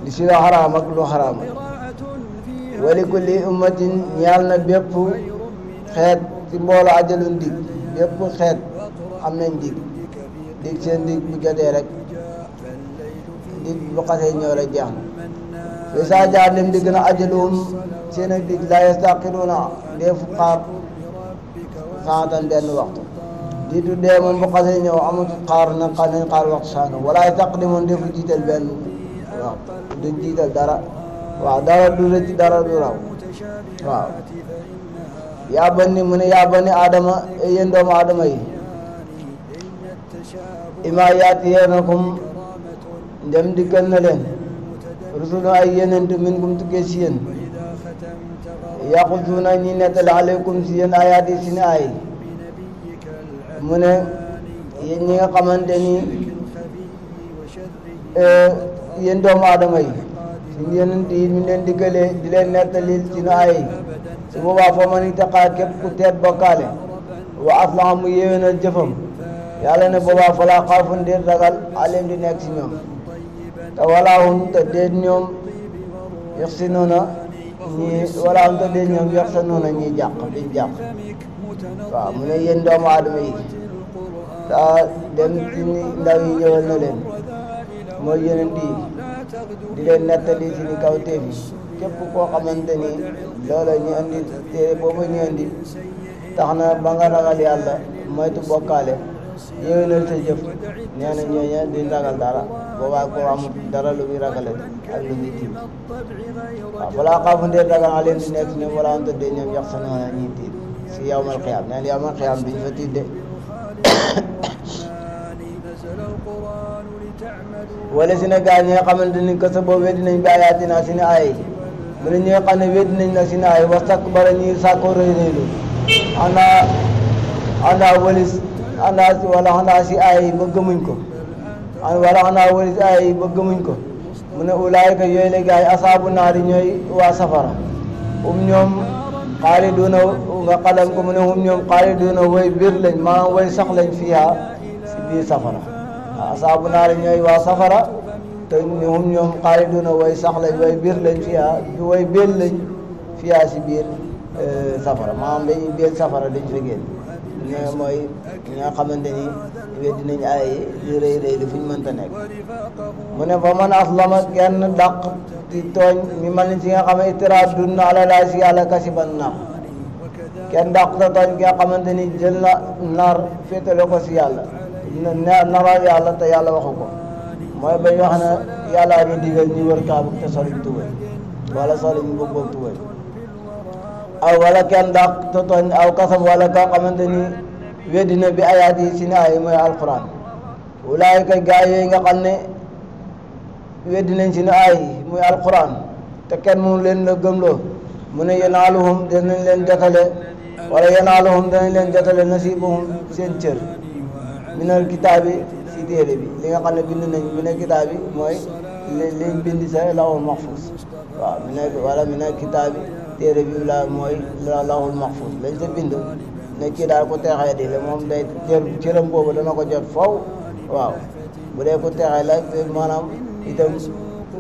li si la xaraam ak lu xaraam wa li kulli ummatin ñaal na bépp xeet ci mbooloo ajalun dig bépp xeet am nañ dig seen dig bu jotee rek dig bu xasee ñëw rek jeex na fi saa jaar lim di gën a ajaluhum seen ak dig la yastaqiruuna deefu xaar saatan benn waxtu diitu dee moom bu xasee ñëw amatul xaar nañ xaar waxtu sàngam wala yastaqdimuun defu jiital benn waxtu duñ jiital dara waaw dara du rëcc dara du raw waaw yaa bani mu ne yaa bani aadama yéen doomu aadama yi ima yaatiyannakum ndem dikkal na leen rusulu ay yenentu minkum tukkee si yéen yaqusuuna ñi nettali aleykum si yéen ayaat yi si ne ay mu ne yéen ñi nga xamante ni yéen doomu aadama yi suñu yenent yi ñu leen diggalee di leen nettali si ne ay su boobaa foo man itaqaa képp ku teet bokkaale wa aslaha mu yéwénal jëfam yàlla ne boobaa falaa xaafun déet ragal alim di nekk si ñoom te walaahum te déet ñoom yaxsinuuna ñi jàq duñ jàq waaw mu ne yéen doomu aadama yi daa dem ci ndaw yi ñëwal na leen mooy yeneen di leen nettali si ni kaw téef yi képp koo xamante ni loola ñu andi téere boobu ñu andi tax na ba nga ragal yàlla moytu bokkaale yéwénal sa jëf nee na ñooña duñ ragal dara boobaa ko amul dara lu muy ragale ak lu muy tiit waaw balaa xaafu ndee ragal a leen di nekk si ñoom wala am tëddee ñoom yax sa noona ñuy tiit si yawmal xiyaam nee na yawmal xiyaam duñ fa tiit de wala si ne gaa ñi nga xamante ni que sa boobu weddi nañ bi ayaatinaa si ne ay mu ne ñi nga xam ne weddi nañ la si ne ay wastakbara ñi sàkkoo rëy rëylu xanaa si ay ba gëmuñ ko wala xanaa wala si ay ba gëmuñ ko mu ne ulaayika yooyu la gaa yi asaabu naari ñooy waa safara ñoom xaaliduuna nga xalam ko mu ne ñoom xaaliduuna way biir lañ maanaam way sax lañ fiihaa si biir safara asaabu naari ñooy waa safara te ñoom xaaliduuna way sax lañ way biir lañ fiihaa way biir lañ fiihaa si biir safara maanaam dañuy biir safara dañ fa génn ñoo mooy ñi nga xamante ni weddi nañ ay li rëy rëy li fu ñu mënta nekk mu ne fa man aslama kenn dàq di tooñ mi man ni si nga xam ne itiraat dun ala laa si yàlla kasiban nar kenn dàq sa tooñ ki nga xamante ni jël na nar féetale ko si yàlla naral yàlla te yàlla waxu ko mooy bañ wax ne yàllaa ñu digal ñu wër kaabu te soliñ tubay wala soliñ bëgg tubay aw wala kenn dàq te tooñ aw kasam wala koo xamante ni weddina bi ayaat yi si ne ay mooy alquran ulaayika gaa yooyu nga xam ne weddinañ si ne ay muy alquran te kenn mënu leen la gëmloo mu ne yanaaluhum danañ leen jotale wala yanaaluhum danañ leen jotale nasiibuhum seen cër minal kitaabi si téere bi li nga xam ne bind nañ minal kitaabi mooy liñ bind sa lawul mahfuus waaw wala minal kitaabi téere bi la mooy lawul mahfuus lañ sa bind ne kii daal ku teexee di la moom day cëram boobu dana ko jot faw waaw bu dee ku teexee la maanaam itam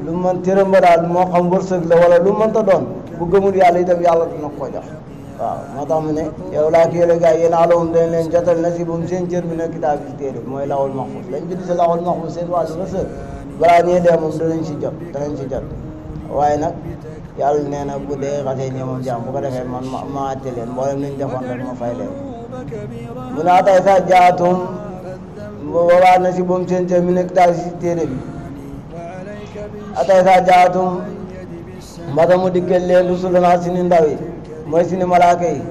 lu mën cëram ba daal moo xam wërsëg la wala lu mënta doon bu gëmul yàlla itam yàlla dina ko jox waaw moo tax mu ne yow laa ki yële gars yéen alawum dañ leen jotal nasibum seen cër bi ne kitaab bi téere bi mooy lawul mahfuus lañ bind si lawul mahfuus seen wàllu wërsëg balaa ñuy dee moom danañ si jot waaye nag yàlla nee na bu dee xasee ñëw moom jàmm bu ko defee man ma àtte leen mboolem nañ defoon rek ma fay leen mu ne atay sa jaatum boobaa na si boom seen cër mi nekk daal si téere bi atay sa jaatum mbata mu dikkal leen rusulunaa si ni ndaw yi mooy si ni malaaka yi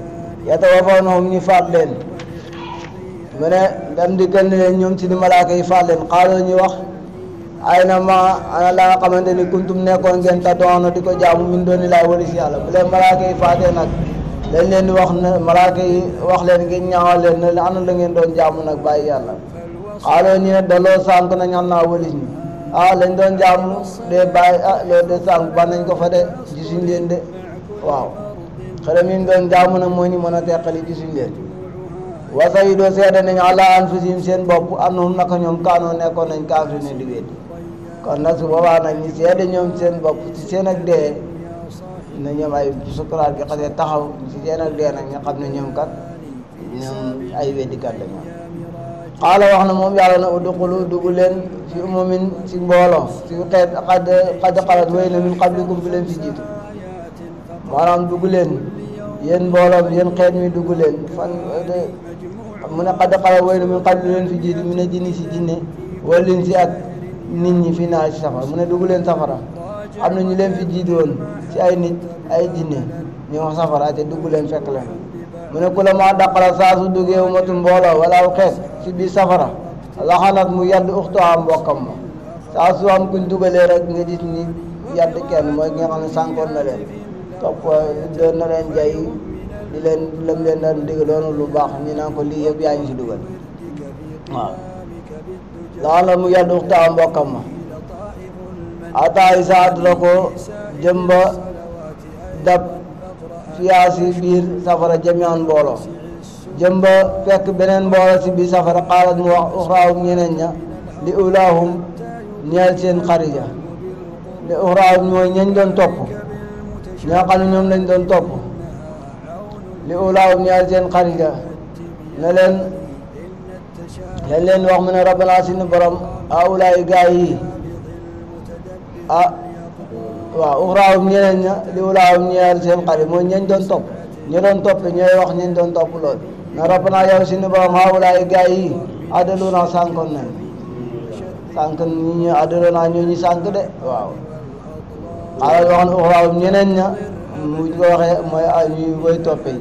yatawafawnahum ñu faat leen mu ne dem dikkal ne leen ñoom si ni malaaka yi faat leen xaaloo ñu wax ay na ma ana la nga xamante ni kuntum nekkoon ngeen ta doona di ko jaamu min dooni laa wari si yàlla bu leen malaaka yi faatee nag dañ leen di wax ne malaaka yi wax leen ngeen ñaawal leen ne ana la ngeen doon jaamu nag bàyyi yàlla xaaloo ñu ne daloo sànk nañ xam naa walis ñi lañ doon jaamu de bàyyi loolu de sànk ba nañ ko fa de gisuñ leen de waaw xëram yi doon jaamu nag moo ñu mën a teqali gisuñ leen wasayidoo seede nañ ala anfusihim seen bopp annahum naka ñoom kaanoo nekkoon nañ kaafir ne di weddi kon nag su boobaa nag ñi seede ñoom seen bopp ci seen ak dee na ñoom ay sukuraat gi xasee taxaw ci seen ak dee nag nga xam ne ñoom kat ñoom ay weddikat la ñoom xaala wax na moom yàlla na udxulu dugg leen fi umumin ci mbooloo ci xeet xad xalat wéy na min qablikum bi leen fi jiitu maanaam dugg leen yéen mbooloo yéen xeet mi dugg leen fan mu ne xad xalat wéy na min qabli leen fi jiitu mu ne jinni si jinne walin si ak nit ñi fi naa ci safara mu ne dugg leen safara am na ñu leen fi jiitu woon ci ay nit ay jinne ñu wax safara te dugg leen fekk leen mu ne ku la maa daqala saa su duggee umatu mbooloo wala aw xeet ci biir safara laxanat mu yadd uxtuha mbokkam ma saa su am kuñ dugalee rek nga gis ni yadd kenn mooy ki nga xam ne sànkoon na leen topp doon na leen jay di leen lam leen daan digaloon lu baax ñu naan ko lii yëpp yaa ngi si dugal waaw laxanat mu yadd uxtuha mbokkam ma ata isa adra ko jëmba dab fiyaa si biir safara jamian mbooloo jëmba fekk beneen mbooloo si biir safara xaalat mu wax uxraahum ñeneen ña li ulaahum ñeel seen xarija li uxraahum mooy ñañ doon topp ñoo xam ne ñoom lañ doon topp li ulaahum ñeel seen xarija ne leen wax mu ne rabbana sunu borom a ulaay gaay yi waaw uxraahum ñeneen ña li ulaahum ñeel seen xarija mooy ñañ doon topp ñu doon topp ñooy wax ñañ doon topp lool na rabbana yow sunu borom a ulaay gaay yi adaluna sànkoon nañ sànq ñi ñu adaluna ñoo ñu sànq de waaw xaaral wax na uxraahum ñeneen ña mu ko waxee mooy ñuy koy toppee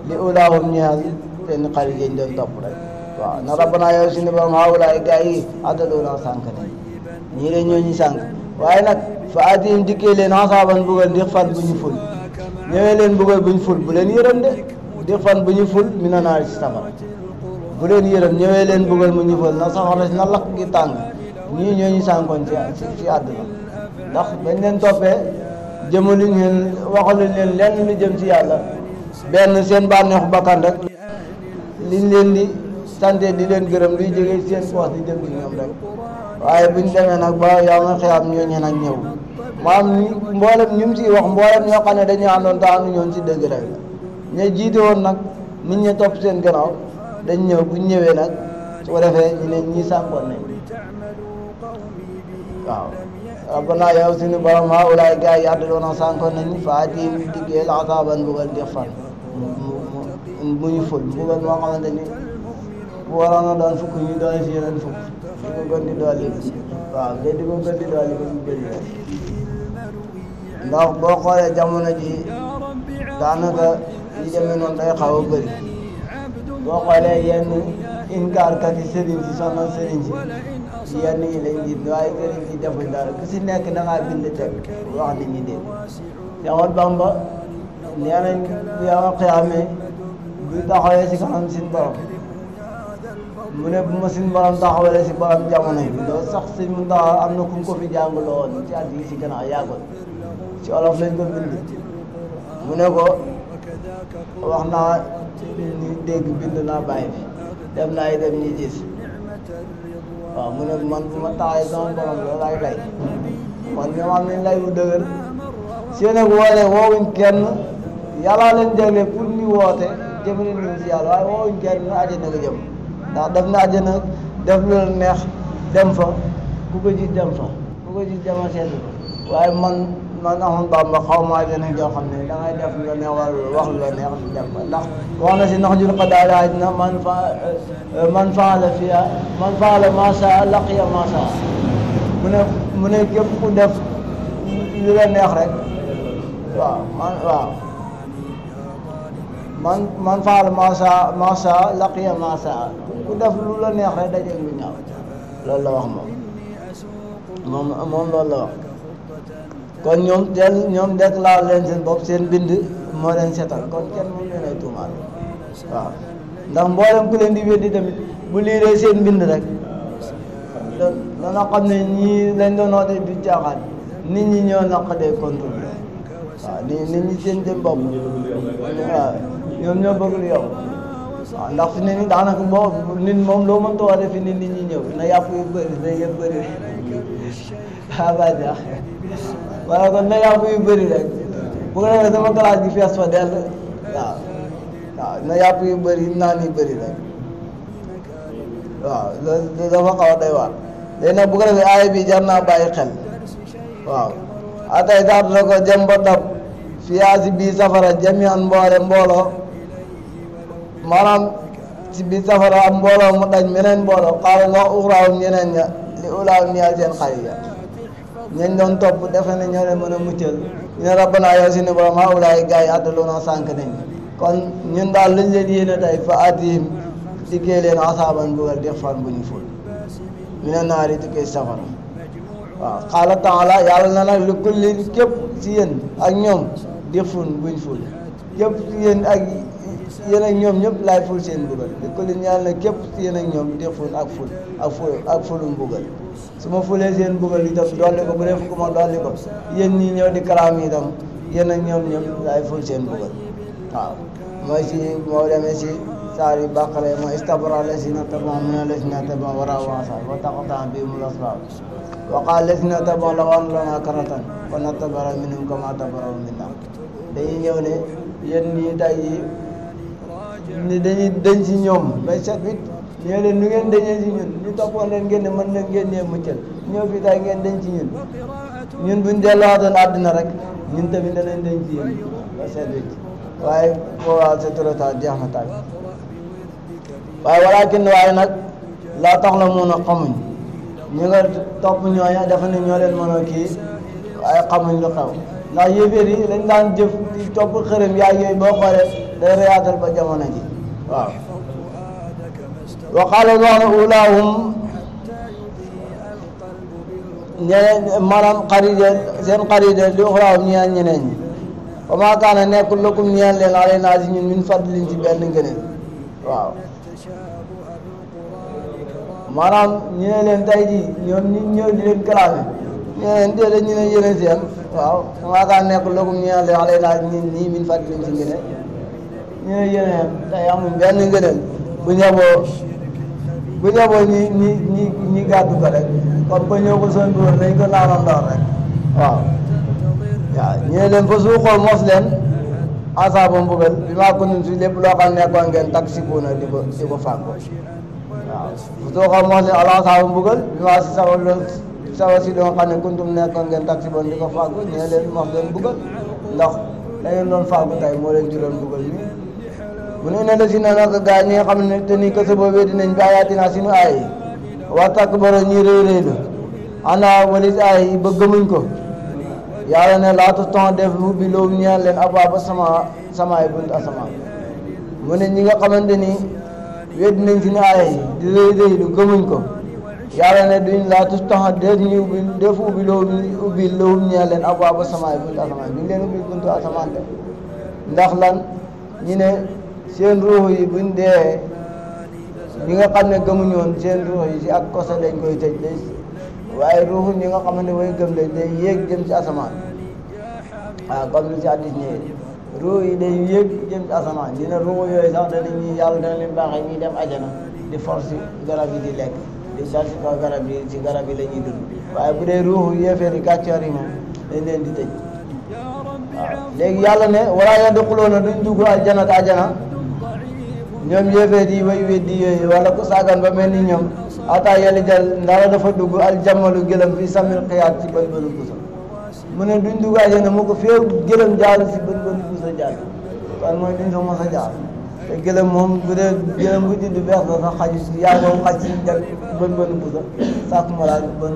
li ulaahum ñeel seen xarija ñu doon topp rek waaw na rabbana yow sunu borom a ulaay gaay yi adaluna sànq nañ ñii de ñoo ñu sànq waaye nag fa aatihim dikkee leen xasaaban buggal dix fan bu ñu ful ñëwee leen buggal bu ñu ful bu leen yërëm de dix fan bu ñu ful mi na naar ci safara bu leen yërëm ñëwee leen buggal mu ñu ful na safara si na lakk gi tàng ñii ñoo ñu sànkoon ci àdduna ndax bañ leen toppee jëmaluñ leen waxaluñ leen lenn lu jëm ci yàlla benn seen bànneexu bakkan rek liñ leen di sante di leen gërëm luy jógee seen poos di jëm ci ñoom rek waaye buñ demee nag ba yow nga xëy am ñooñu nag ñëw maam mboolem ñu mu ciy wax mboolem ñoo xam ne dañu àndoon te àndu ñoon ci dëgg rek ña jiite woon nag nit ñi topp seen gannaaw dañ ñëw buñ ñëwee nag su ko defee ñu ne ñii sànkoon nañ waaw rabbana yow suñu borom haa ulaay gars yi àddaloon a sànkoon nañ fa aatihim diggee asaaban mbugal dix fan mu ñu ful mbugal moo xamante ni bu waroon a doon fukk ñu doon si yeneen fukk di ko gën di dolli waaw te di ko gën di dolli ba mu bëri ndax boo xoolee jamono ji daanaka yi demee noonu day xaw a bëri boo xoolee yenn inkaarkat yi sëriñ si sonal sëriñ si yenn yi lañ jiit waaye sëriñ si defuñ dara ku si nekk da ngaa bind teg wax nit ñi dégg Seex Bamba nee nañ bu yow xiyaamee bu taxawee si kanam sin borom mu ne bu ma sin borom taxawalee si borom jamono bi loolu sax si mu taxaw am na ku ko fi jàngaloo woon ci at yi si gannaaw yàggul ci olof lañ ko bind mu ne ko wax naa ni dégg bind naa bàyyi fi dem naa dem ñi gis waaw mu ne man bu ma taxawee sama borom loolu ay lay man ñoom am nañ lay bu dëgër seen ak woote woowuñ kenn yàlla leen jagle pour ñu woote jëmale ñu si yàlla waaye woowuñ kenn na àjjana nga jëm ndax def na àjjana def lu la neex dem fa ku ko gis dem fa ku ko gis dema seetlu ko waaye man Ahmadu Bamba xaw ma àjjana joo xam ne da ngay def lu la neex wala wax lu la neex dem fa ndax wax na si nax jul xadaali aj na man faala fiya man faala masa laqiya masa mu ne képp ku def lu la neex rek waaw man faala masa laqiya masa ku def lu la neex rek daje lu ñaaw loolu la wax moom loolu la wax kon ñoom déclaré leen seen bopp seen bind moo leen setal kon kenn moom leen ay tuumaal waaw ndax mboolem ku leen di weddi tamit bu liiree seen bind rek dana xam ne ñii lañ doon woote du caaxaan nit ñi ñoo naqadee contrôle waaw nit ñi seen bopp waaw ñoom ñoo bëgg lu yow waaw ndax fi ne ni daanaka boo nit moom loo mënta wax fi ne nit ñi ñëw na yàpp yu bëri na yëpp bëri ah bàyyi baax waaye kon na yàpp yu bëri rek bu ko defee sama classe gi fees fa dell waaw waaw na yàpp yu bëri naan yu bëri rek waaw loolu dafa xaw a doy waar léegi nag bu ko defee aaya bi jar naa bàyyi xel waaw atay taat na ko jëm ba dab fiyaa si bii safara jamian mbooloo maanaam si biir safara am mbooloo mu daj meneen mbooloo xaaral wax uxraawum ñeneen ña li ulaawum ñaar seen xarit ya ñañ doon topp defe ne ñoo leen mën a muccal ñu ne rabbana yow si ne borom haa ulaay gars yi addaloona sànq nañ kon ñun daal lañ leen yéene tey fa atihim dikkee leen asaaban bugal dex fan bu ñu ful mi ne naari tukkee safara waaw xaala taala yàlla na nag lu kulli képp si yéen ak ñoom dex fun buñ ful képp si yéen ak yéen ak ñoom ñëpp laay ful seen mbugal li ko leen yàlla képp si yéen ak ñoom def ful ak fulum mbugal su ma fulee seen mbugal itam dolli ko bu dee fukk ma dolli ko yéen ñii ñëw di kalaam itam yéen ak ñoom ñëpp laay ful seen mbugal waaw mooy si moo demee si saar yi bàqale mooy istabara lasina taban mina lasina taban wara waasa wa taqata bihimul asbaab wa qaala lasina taban law anna lanaa karratan fa natabara minhum kama tabarau minna dañuy ñëw ne yéen ñii tey yi ni dañuy denc ci ñoom bay set wit ñoo leen nu ngeen dañee ci ñun ñu toppoon leen ngeen ne mën na ngeen ñee muccal ñëw fii tay ngeen denc ci ñun buñ delluwaatoon àddina rek ñun tamit danañ denc ci yéen bay set wit waaye boobaa c'est trop tard jeex na tàgg waaye walaakin waaye nag laa tax la mun a xamuñ ñi nga topp ñooña dafa ne ñoo leen mën a kii waaye xamuñ lu xew ndax yéeféer yi lañ daan jëf di topp xërëm yaay yooyu boo xoolee day reyaatal ba jamono ji waaw wa qaala wax na ulaahum ñeneen maanaam xaride seen xaride li uxraahum ñeel ñeneen ñi wa maa kaana nekkul lakum ñeel leen alaynaa si ñun min fadlin ci benn ngëneel waaw maanaam ñu ne leen tey jii ñoom ñu ñëw di leen kalaame ñu ne leen déedéet ñu ne yéen seen waaw wa maa kaana nekkul lakum ñeel leen alaynaa si ñun nii min fadlin ci ngëneel ñu ne yéen tey amuñ benn ngëneel bu ñëboo ñi gàddu ko rek comme ba ñëw ko son duwar nañ ko naanoon ndox rek waaw ñu ne leen fa suuxoo mos leen asaaba mbugal bi maa ko nun si lépp loo xam nekkoon ngeen tak si buuna di ko fàggo waaw fa suuxoo mos leen ala asaaba mbugal bi maa si sawa si doon xam ne kuntum nekkoon ngeen tak si boon di ko fàggo ñu ne leen mos leen mbugal ndax da ngeen doon fàggu tey moo leen jural mbugal mi bu ne la si na nag gaa ñi nga xam ne te ni kese boobee dinañ bi ayaatinaa suñu aay yi wa takbara ñi réy-réylu ana walis aay yi ba gëmuñ ko yàlla ne laatu temps def ubbi loolu ñaan leen abwaaba samaay bunt asamaan mu ne ñi nga xamante ni weddi nañ suñu aay yi di réy-réylu gëmuñ ko yàlla ne duñ laatu temps def ñu ubbi loolu ñaan leen abwaaba samaay bunt asamaan duñ leen ubbi buntu asamaan de ndax lan ñi ne seen ruux yi buñ dee ñi nga xam ne gëmuñu woon seen ruux yi si ak kosa dañ koy tëj day waaye ruuxu ñi nga xamante ne way gëm lañ day yéeg jëm ci asamaan waaw comme li si hadiis ñëwee ruux yi day yéeg jëm ci asamaan dina ruux yooyu sax dana ñuy yàlla dana leen baaxee ñuy dem ajana di force garab yi di lekk di dal si kaw garab yi si garab yi la ñuy dund waaye bu dee ruuxu yéeféer yi kàccoor yi moom dañ leen di tëj waaw léegi yàlla ne walaa yadxuluuna duñ dugg aljanata ajana ñoom yéeféer yi way weddi yooyu wala ku saagan ba mel ni ñoom ata yali jal ndara dafa dugg aljamalu gëlëm fi samil xiyaat ci bën bënu pusa mu ne duñ dugg ajana mu ko féew gëlëm jaalu si bën bënu pusa jàll kon mooy duñ fa mos a jaar te gëlëm moom bu dee gëlëm bu judd bees la sax xaju si yaa moom xaj si jag bën bënu pusa sàkk ma daal bën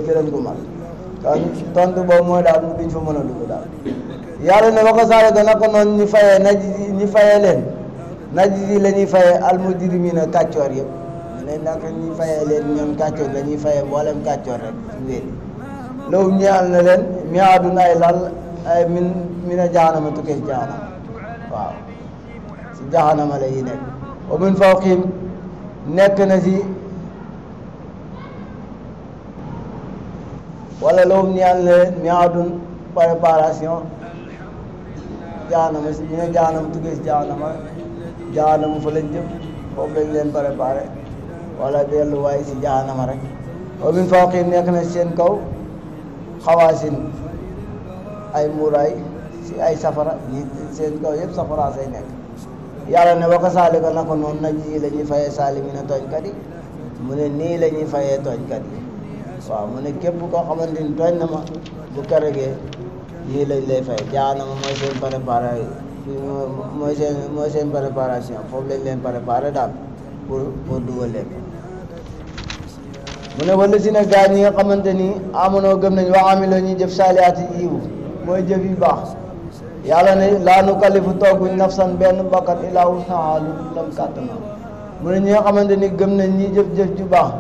gëlëm gu mag kon tontu boobu mooy daal duñ fa mën a dugg daal yàlla ne waxa saale ga naka noonu ñi fayee leen najji yi la ñuy fayee almujrimina kàccoor yëpp ne naka ñuy fayee leen ñoom kàccoor la ñuy fayee mboolem kàccoor rek su wéeri loolu ñaal na leen miaadun ay lal ay min a jahanama tukkee si jahanama waaw si jahanama la yi nekk wa min fawqihim nekk na si wala loolu ñaal na leen miaadun préparation jahanama si ñu ne jahanama tukkee si jahanama jahanama fa lañ jëm foofu lañ leen préparé wala delluwaay si jahanama rek wa min fawqihim nekk na seen kaw xawaasin ay muraay si ay safara yi seen kaw yëpp safara say nekk yàlla ne wa kasaalika naka noonu najzi la ñuy fayee saalimiina tooñkat yi mu ne nii la ñuy fayee tooñkat yi waaw mu ne képp koo xamante ni tooñ na ma bu keregee nii lañ lay fay jaanama mooy seen préparé mooy seen préparation foofu lañ leen préparé daal pour dugal leen mu ne wala si ne gaa ñi nga xamante ni amonoo gëm nañ wa amiloo ñuy jëf saalihaati yiw mooy jëf yu baax yàlla ne laa nukallifu tooguñ nafsan benn bakkan illaa wus'ahaa lu lam kàttanam mu ne ñi nga xamante ni gëm nañ ñi jëf-jëf ju baax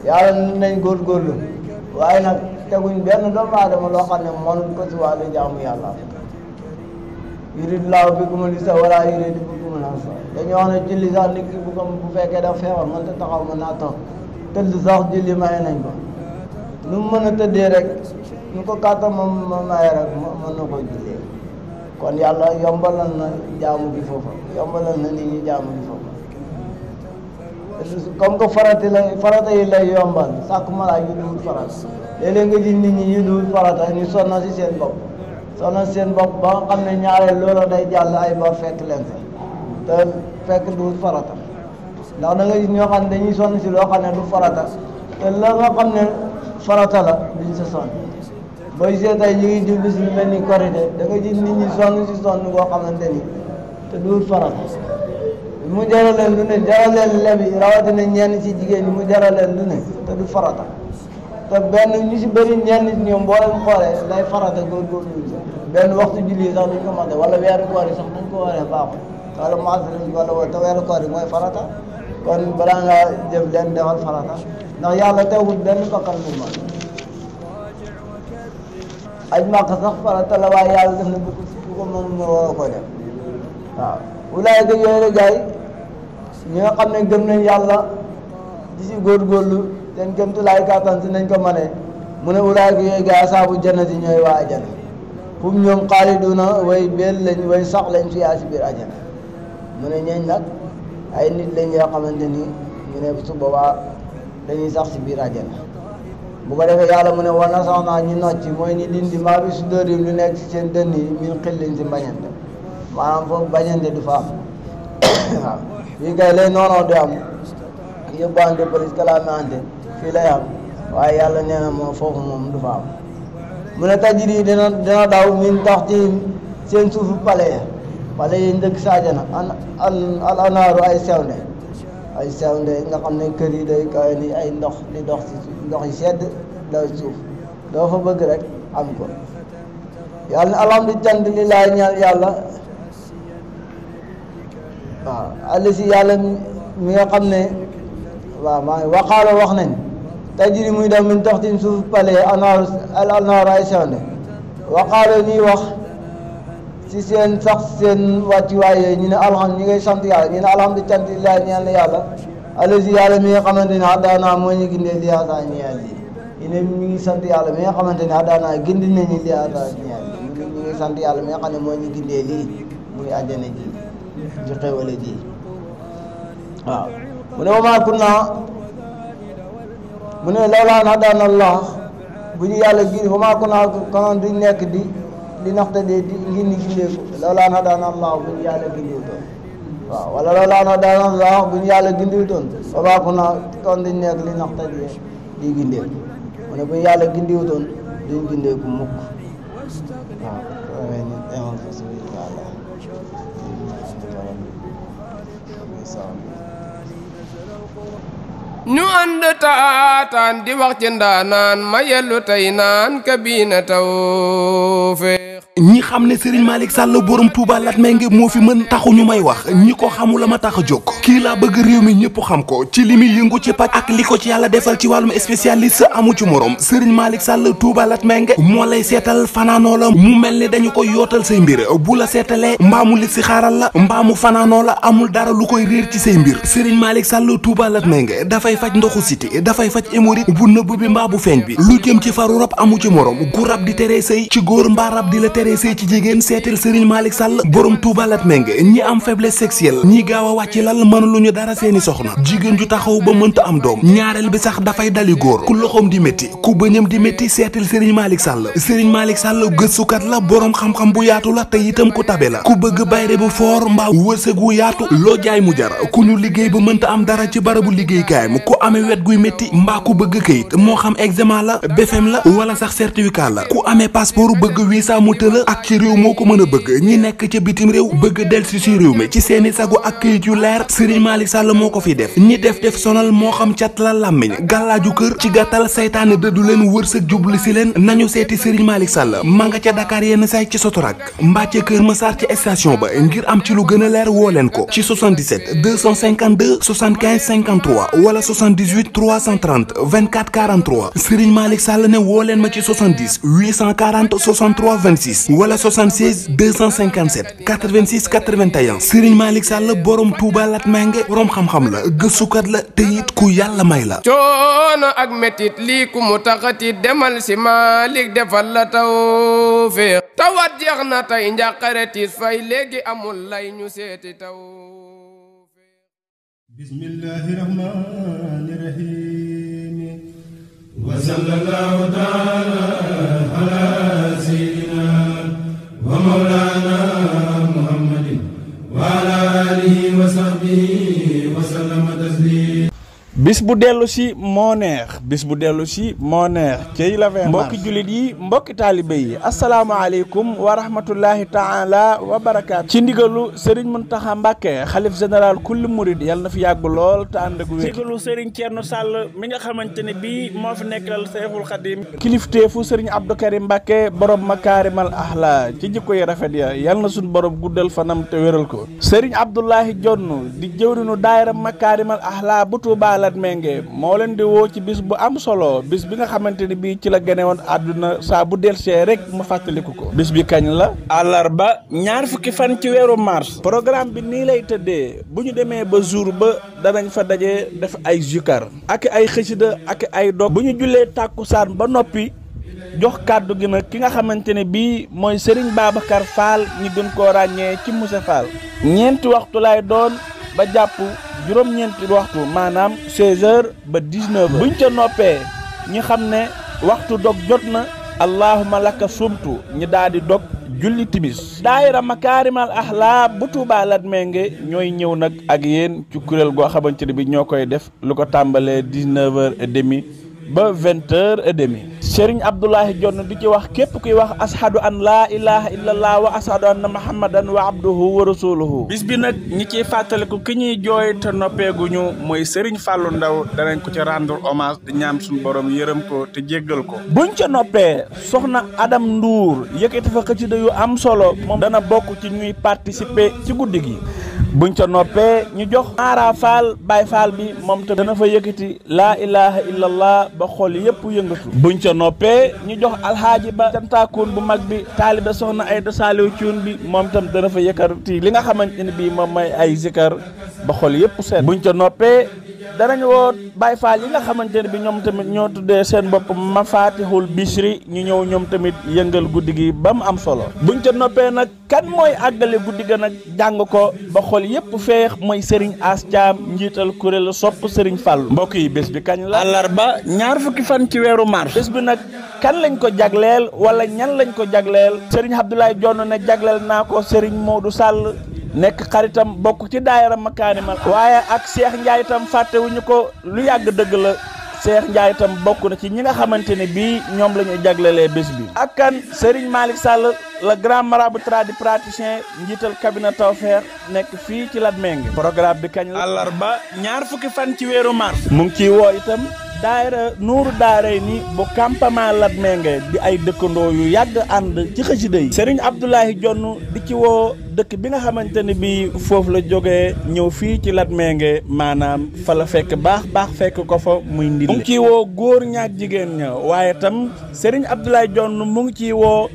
yàlla nañ góorgóorlu waaye nag teguñ benn doomu aadama loo xam ne mënul ko si wàllu jaamu yàlla yuridullahu bikumul yusra wala yuridu bikumul usra dañoo wax ne julli sax nit ki bu fekkee daf feebar mën ta taxaw mën naa toog tëdd sax julli maye nañ ko nu mu mën a tëddee rek nu ko kàttan ma maye rek mën na ko jullee kon yàlla yombalal na jaamu gi foofa yombalal na nit ñi jaamu gi foofa comme que farata yi lay yombal sàkk malaa yu duwul farata léeg-léeg nga gis nit ñi yu duwul farata ñu sonna si seen bopp ba nga xam ne ñaareel loola day jàll ay bor fekk leen te fekk duwul farata ndax da nga gis ñoo xam ne dañuy sonn si loo xam ne du farata te la nga xam ne farata la duñ sa sonn booy seetay ñu ngi jublu si mel ni korité da nga gis nit ñi sonn boo xamante ni te duwul farata mu jaral leen lu ne jaral leen lebi rawatina ñenn ci jigéen ñi mu jaral leen lu ne te du farata te benn ñu si bëri ñenn nit ñoom boo leen xoolee lay farata góorgóorlu benn waxtu julli sax duñ ko mate wala weeru koor yi sax duñ ko waree baaxul wala maasalañ wala te weeru koor yi mooy farata kon balaa ngaa jëf leen defal farata ndax yàlla teewul benn bakkan bu ma aj màkk sax farata la waaye yàlla def na bu ko moom nga war a ko def waaw wulaay ga yooyu la gaay ñi nga xam ne gëm nañ yàlla di si góorgóorlu seen kéemtulaay kàttan si nañ ko mënee mu ne wulaay ga yooyu gaay asaabu jannati ñooy waa ajana fu mu ñoom xaaliduna way beel lañ way sax lañ fiyaa si biir ajana mu ne ñeeñ nag ay nit lañ yoo xamante ni ñu ne su boobaa dañuy sax si biir ajana bu ko defee yàlla mu ne war na sax naa ñu nocci mooy ñu dindi maa bi su dóorim lu nekk si seen dënn yi min xillin si mbañante maanaam foofu bañante du fa am waaw fii kay lay noonoo di am yóbbuwante police kalaamante fii lay am waaye yàlla nee na moom foofu moom du fa am mu ne tajiri dina daw min tax ci seen suufu pale yi ndëkk saajana al anaaru ay sewnde nga xam ne kër yi day kawe ni ay ndox di dox si ndox yi sedd daw suuf doo fa bëgg rek am ko yàlla ne alhamdulilah ñaan yàlla waaw àll si yàlla mi nga xam ne waaw maa ngi waxaalo wax nañ tajiri muy daw min taxtin suuf pale anaaru ay sewnde waxaalo ñuy wax si seen sax seen wàccuwaay yooyu ñu ne ñi ngay sant yàlla ñu ne alhamdulilah ñeel na yàlla àll si yàlla mi nga xamante ne daanaa moo ñu gindee liyaasa ñeel lii ñu ne ñu ngi sant yàlla mi nga xamante ne daanaa gindi nañu liyaasa ñeel lii ñu ngi sant yàlla mi nga xam ne moo ñu gindee lii muy àjjana ji ci xéwale ji waaw mu ne wamaa kunna mu ne lawlaa an hadaana Allah bu ñu yàlla gindi wamaa kunna konoon duñ nekk di naxte di gindeeku lawlaa an hadaana Allah bu ñu yàlla gindiwutoon waaw wala lawlaa an hadaana Allah bu ñu yàlla gindiwutoon wamaa kunna kon duñ nekk li naxte di gindeeku mu ne bu ñu yàlla gindiwutoon duñ gindeeku mukk waaw ñu ànd taataan di wax ci ndaanaan ma yellu tey naan kabina tawfeex ñi xam ne Serigne Malick Sall borom Touba Latmingué moo fi mën taxu ñu may wax ñi ko xamul la ma tax a jóg kii laa bëgg réew mi ñëpp xam ko ci li muy yëngu ci paj ak li ko ci yàlla defal ci wàllum spécialiste amu ci morom Serigne Malick Sall Touba Latmingué moo lay seetal fanaanoo la mu mel ni dañu ko yootal say mbir bu la seetalee mbaamu li si xaaral la mbaamu fanaanoo la amul dara lu koy réer ci say mbir Serigne Malick Sall Touba Latmingué dafay faj ndoxu siti dafay faj hémorroïde bu nëbb bi mbaa bu feeñ bi lu jëm ci faru rab amu ci morom gu rab di tere sëy ci góor mbaa rab di la tere naree sëy ci jigéen seetal Serigne Malick Sall borom Touba Latmingué ñi am faiblesse sexuelle ñi gaaw a wàcc lal mënuluñu dara seeni soxna jigéen ju taxaw ba mënta am doom ñaareel bi sax dafay dali góor ku loxoom di métti ku bëñam di métti seetal Serigne Malick Sall Serigne Malick Sall gëstukat la borom xam-xam bu yaatu la te itam ku tabe la ku bëgg bayre bu foor mbaa wërsëg wu yaatu loo jaay mu jar ku ñu liggéey ba mënta am dara ci barabu liggéeykaay mu ku amee wet guy métti mbaa ku bëgg këyit moo xam examen la BFM la wala sax certificat la ku amee passeport bëgg visa mu tëla ak ci réew moo ko mën a bëgg ñi nekk ca bitim réew bëgg delsi ci réew mi ci seeni sagu ak këyit yu leer Serigne Malick Sall moo ko fi def ñi def sonal moo xam cat la làmmiñ gàllaaju kër ci gàttal saytaane dëddu leen wërsëg jublu si leen nañu seeti Serigne Malick Sall ma nga ca Dakar yenn say ci Sotorak mbaa ca Kër Massar ci station ba ngir am ci lu gën a leer woo leen ko ci 77 252 75 53 wala 78 330 24 43 Serigne Malick Sall ne woo leen ma ci 70 840 63 26 wala 76 257 86 81 Serigne Malick Sall borom Touba Latmingué borom xam-xam la gëstukat la te it ku yàlla may la. coono ak metit lii ku mu taxati demal si Malick defal la tawfeex tawat jeex na tey njàqare tiis fay léegi amul lay ñu seeti tawfeex. bismillahi rahmani rahim wa sallallahu taala ala sayyidina wa mawlana muhammadin wa ala alihi wa sahbihi wa sallama taslima. bis bu dellu si moo neex bis bu dellu si moo neex cey la fin mbokki jullit yi mbokki taalibe yi asalaamaaleykum wa rahmatullahi taala wa barakaatu ci ndigalu Serigne Mountakha Mbacké xalif général kulli murid yàlla na fi yàgg lool te ànd ak wér ndigalu Serigne Thierno Sall mi nga xamante ne bii moo fi nekkal Seexul Xadim kilifteefu Serigne Abdou Karim Mbacké borom makaarimal axlaa ci jikko yi rafet ya yàlla na suñ borom guddal fanam te wéral ko Serigne Abdoulahi Jonn di jëwrinu daayira makaarimal axlaa bu Tuubaa Latmingué moo leen di woo ci bis bu am solo bis bi nga xamante ni bii ci la gane woon àdduna saa bu delsee rek mu fàttaliku ko bis bi kañ la àllarba ñaar fukki fan ci weeru mars programme bi nii lay tëddee bu ñu demee ba jour ba danañ fa daje def ay zikar ak ay xësida ak ay dog bu ñu jullee tàkkusaan ba noppi jox kàddu gi nag ki nga xamante ne bii mooy Serigne Babacar Fall ñu gën koo ràññee ci Moussa Fall ñeenti waxtu lay doon ba jàpp juróom-ñeenti waxtu maanaam 16h ba 19h buñ ca noppee ñi xam ne waxtu dog jot na allahumma laka sumtu ñi daal di dog julli timis daayira makaarimal axlaa bu Tuubaa Latmingué ñooy ñëw nag ak yéen ci kuréel goo xamante ne bi ñoo koy def lu ko tàmbalee 19h30 ba 20h30 Serigne Abdoulahi Jonn di ci wax képp kuy wax ashadu an laa ilaha illallah wa ashadu anna muhammadan wa abduhu wa rasuluhu bis bi nag ñi ciy fàttaliku ki ñuy jooy te noppeeguñu mooy Serigne Fallou Ndaw danañ ko ci rendre hommage di ñaan suñu borom yërëm ko te jéggal ko buñ ca noppee soxna Adam Ndour yëkkati fa xëcc yu am solo moom dana bokk ci ñuy participer ci guddi gi buñ ca noppee ñu jox Mara Fall Baye Fall bi moom te dana fa yëkkati laa ilaha illallah ba xol yëpp yëngatu buñ ca noppee ñu jox alxaaji ba cantaakoon bu mag bi taalibe soxna Ayda Saaliw Cuun bi moom tam dana fa yëkkati li nga xamante ne bii moom mooy ay zikar ba xol yëpp seet buñ ca noppee danañ woo Baye Fall yi nga xamante ne bi ñoom tamit ñoo tuddee seen bopp Mafatihul Bichri ñu ñëw ñoom tamit yëngal guddi gi ba mu am solo buñ ca noppee nag kan mooy àggale guddi ga nag jàng ko ba xol yëpp feex mooy Serigne As Thiam njiital kuréel sopp Serigne Fall mbokk yi bés bi kañ la àllarba ñaar fukki fan ci weeru mars bés bi nag kan lañ ko jagleel wala ñan lañ ko jagleel Serigne Abdoulaye Jonn ne jagleel naa ko Serigne Modou Sall nekk xaritam bokk ci daayira makaarimal waaye ak Cheikh Ndiaye itam fàttewuñu ko lu yàgg dëgg la Cheikh Ndiaye itam bokk na ci ñi nga xamante ne bii ñoom la ñu jaglelee bés bi ak kan Serigne Malick Sall le grand marabout tradipraticien njiital cabinet Tawfekh nekk fii ci Latmingué programme bi kañ la àllarba ñaar fukki fan ci weeru mars mu ngi ciy woo itam daayira nuuru daaray ni bu campement Latmingué di ay dëkkandoo yu yàgg ànd ci xasida yi Serigne Abdoulahi Jonn di ci woo dëkk bi nga xamante ne bii foofu la jógee ñëw fii ci Latmingué maanaam fa la fekk baax fekk ko fa muy ndil mu ngi ciy woo góor ñaak jigéen ña waaye tam Serigne Abdoulahi Jonn mu ngi ciy woo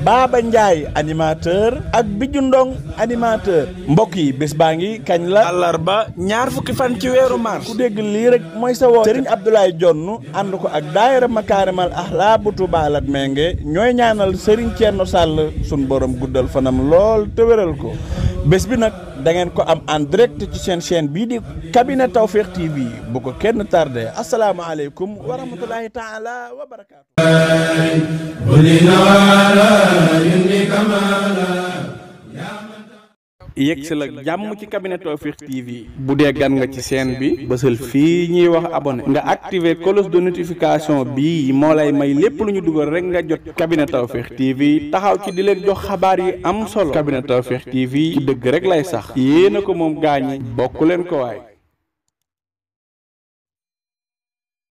Baba Ndiaye animateur ak Biju Ndong animateur. mbokk yi bés baa ngi kañ la àllarba ñaar fukki fan ci weeru mars ku dégg lii rek mooy sa woote. Serigne Abdoulaye Jonn ànd ko ak daayira Makaarimal Axlaaq bu Touba Latmingué ñooy ñaanal Serigne Thierno Sall sun borom guddal fanam lool te wéral ko. bés bi nag da ngeen ko am en direct ci seen chaîne bii di cabinet Tawfekh TV bu ko kenn tardé asalaamaaleykum wa rahmatulahi taala wa barakaatu. yegg si la jàmm ci cabinet Tawfekh TV bu dee gan nga ci chaîne bi bësal fii ñuy wax abonné nga activer cloche de notification bi moo lay may lépp lu ñu dugal rek nga jot cabinet Tawfekh TV taxaw ci di leen jox xabaar yi am solo cabinet Tawfekh TV ci dëgg rek lay sax yéena ko moom gaañi bokk leen ko waay.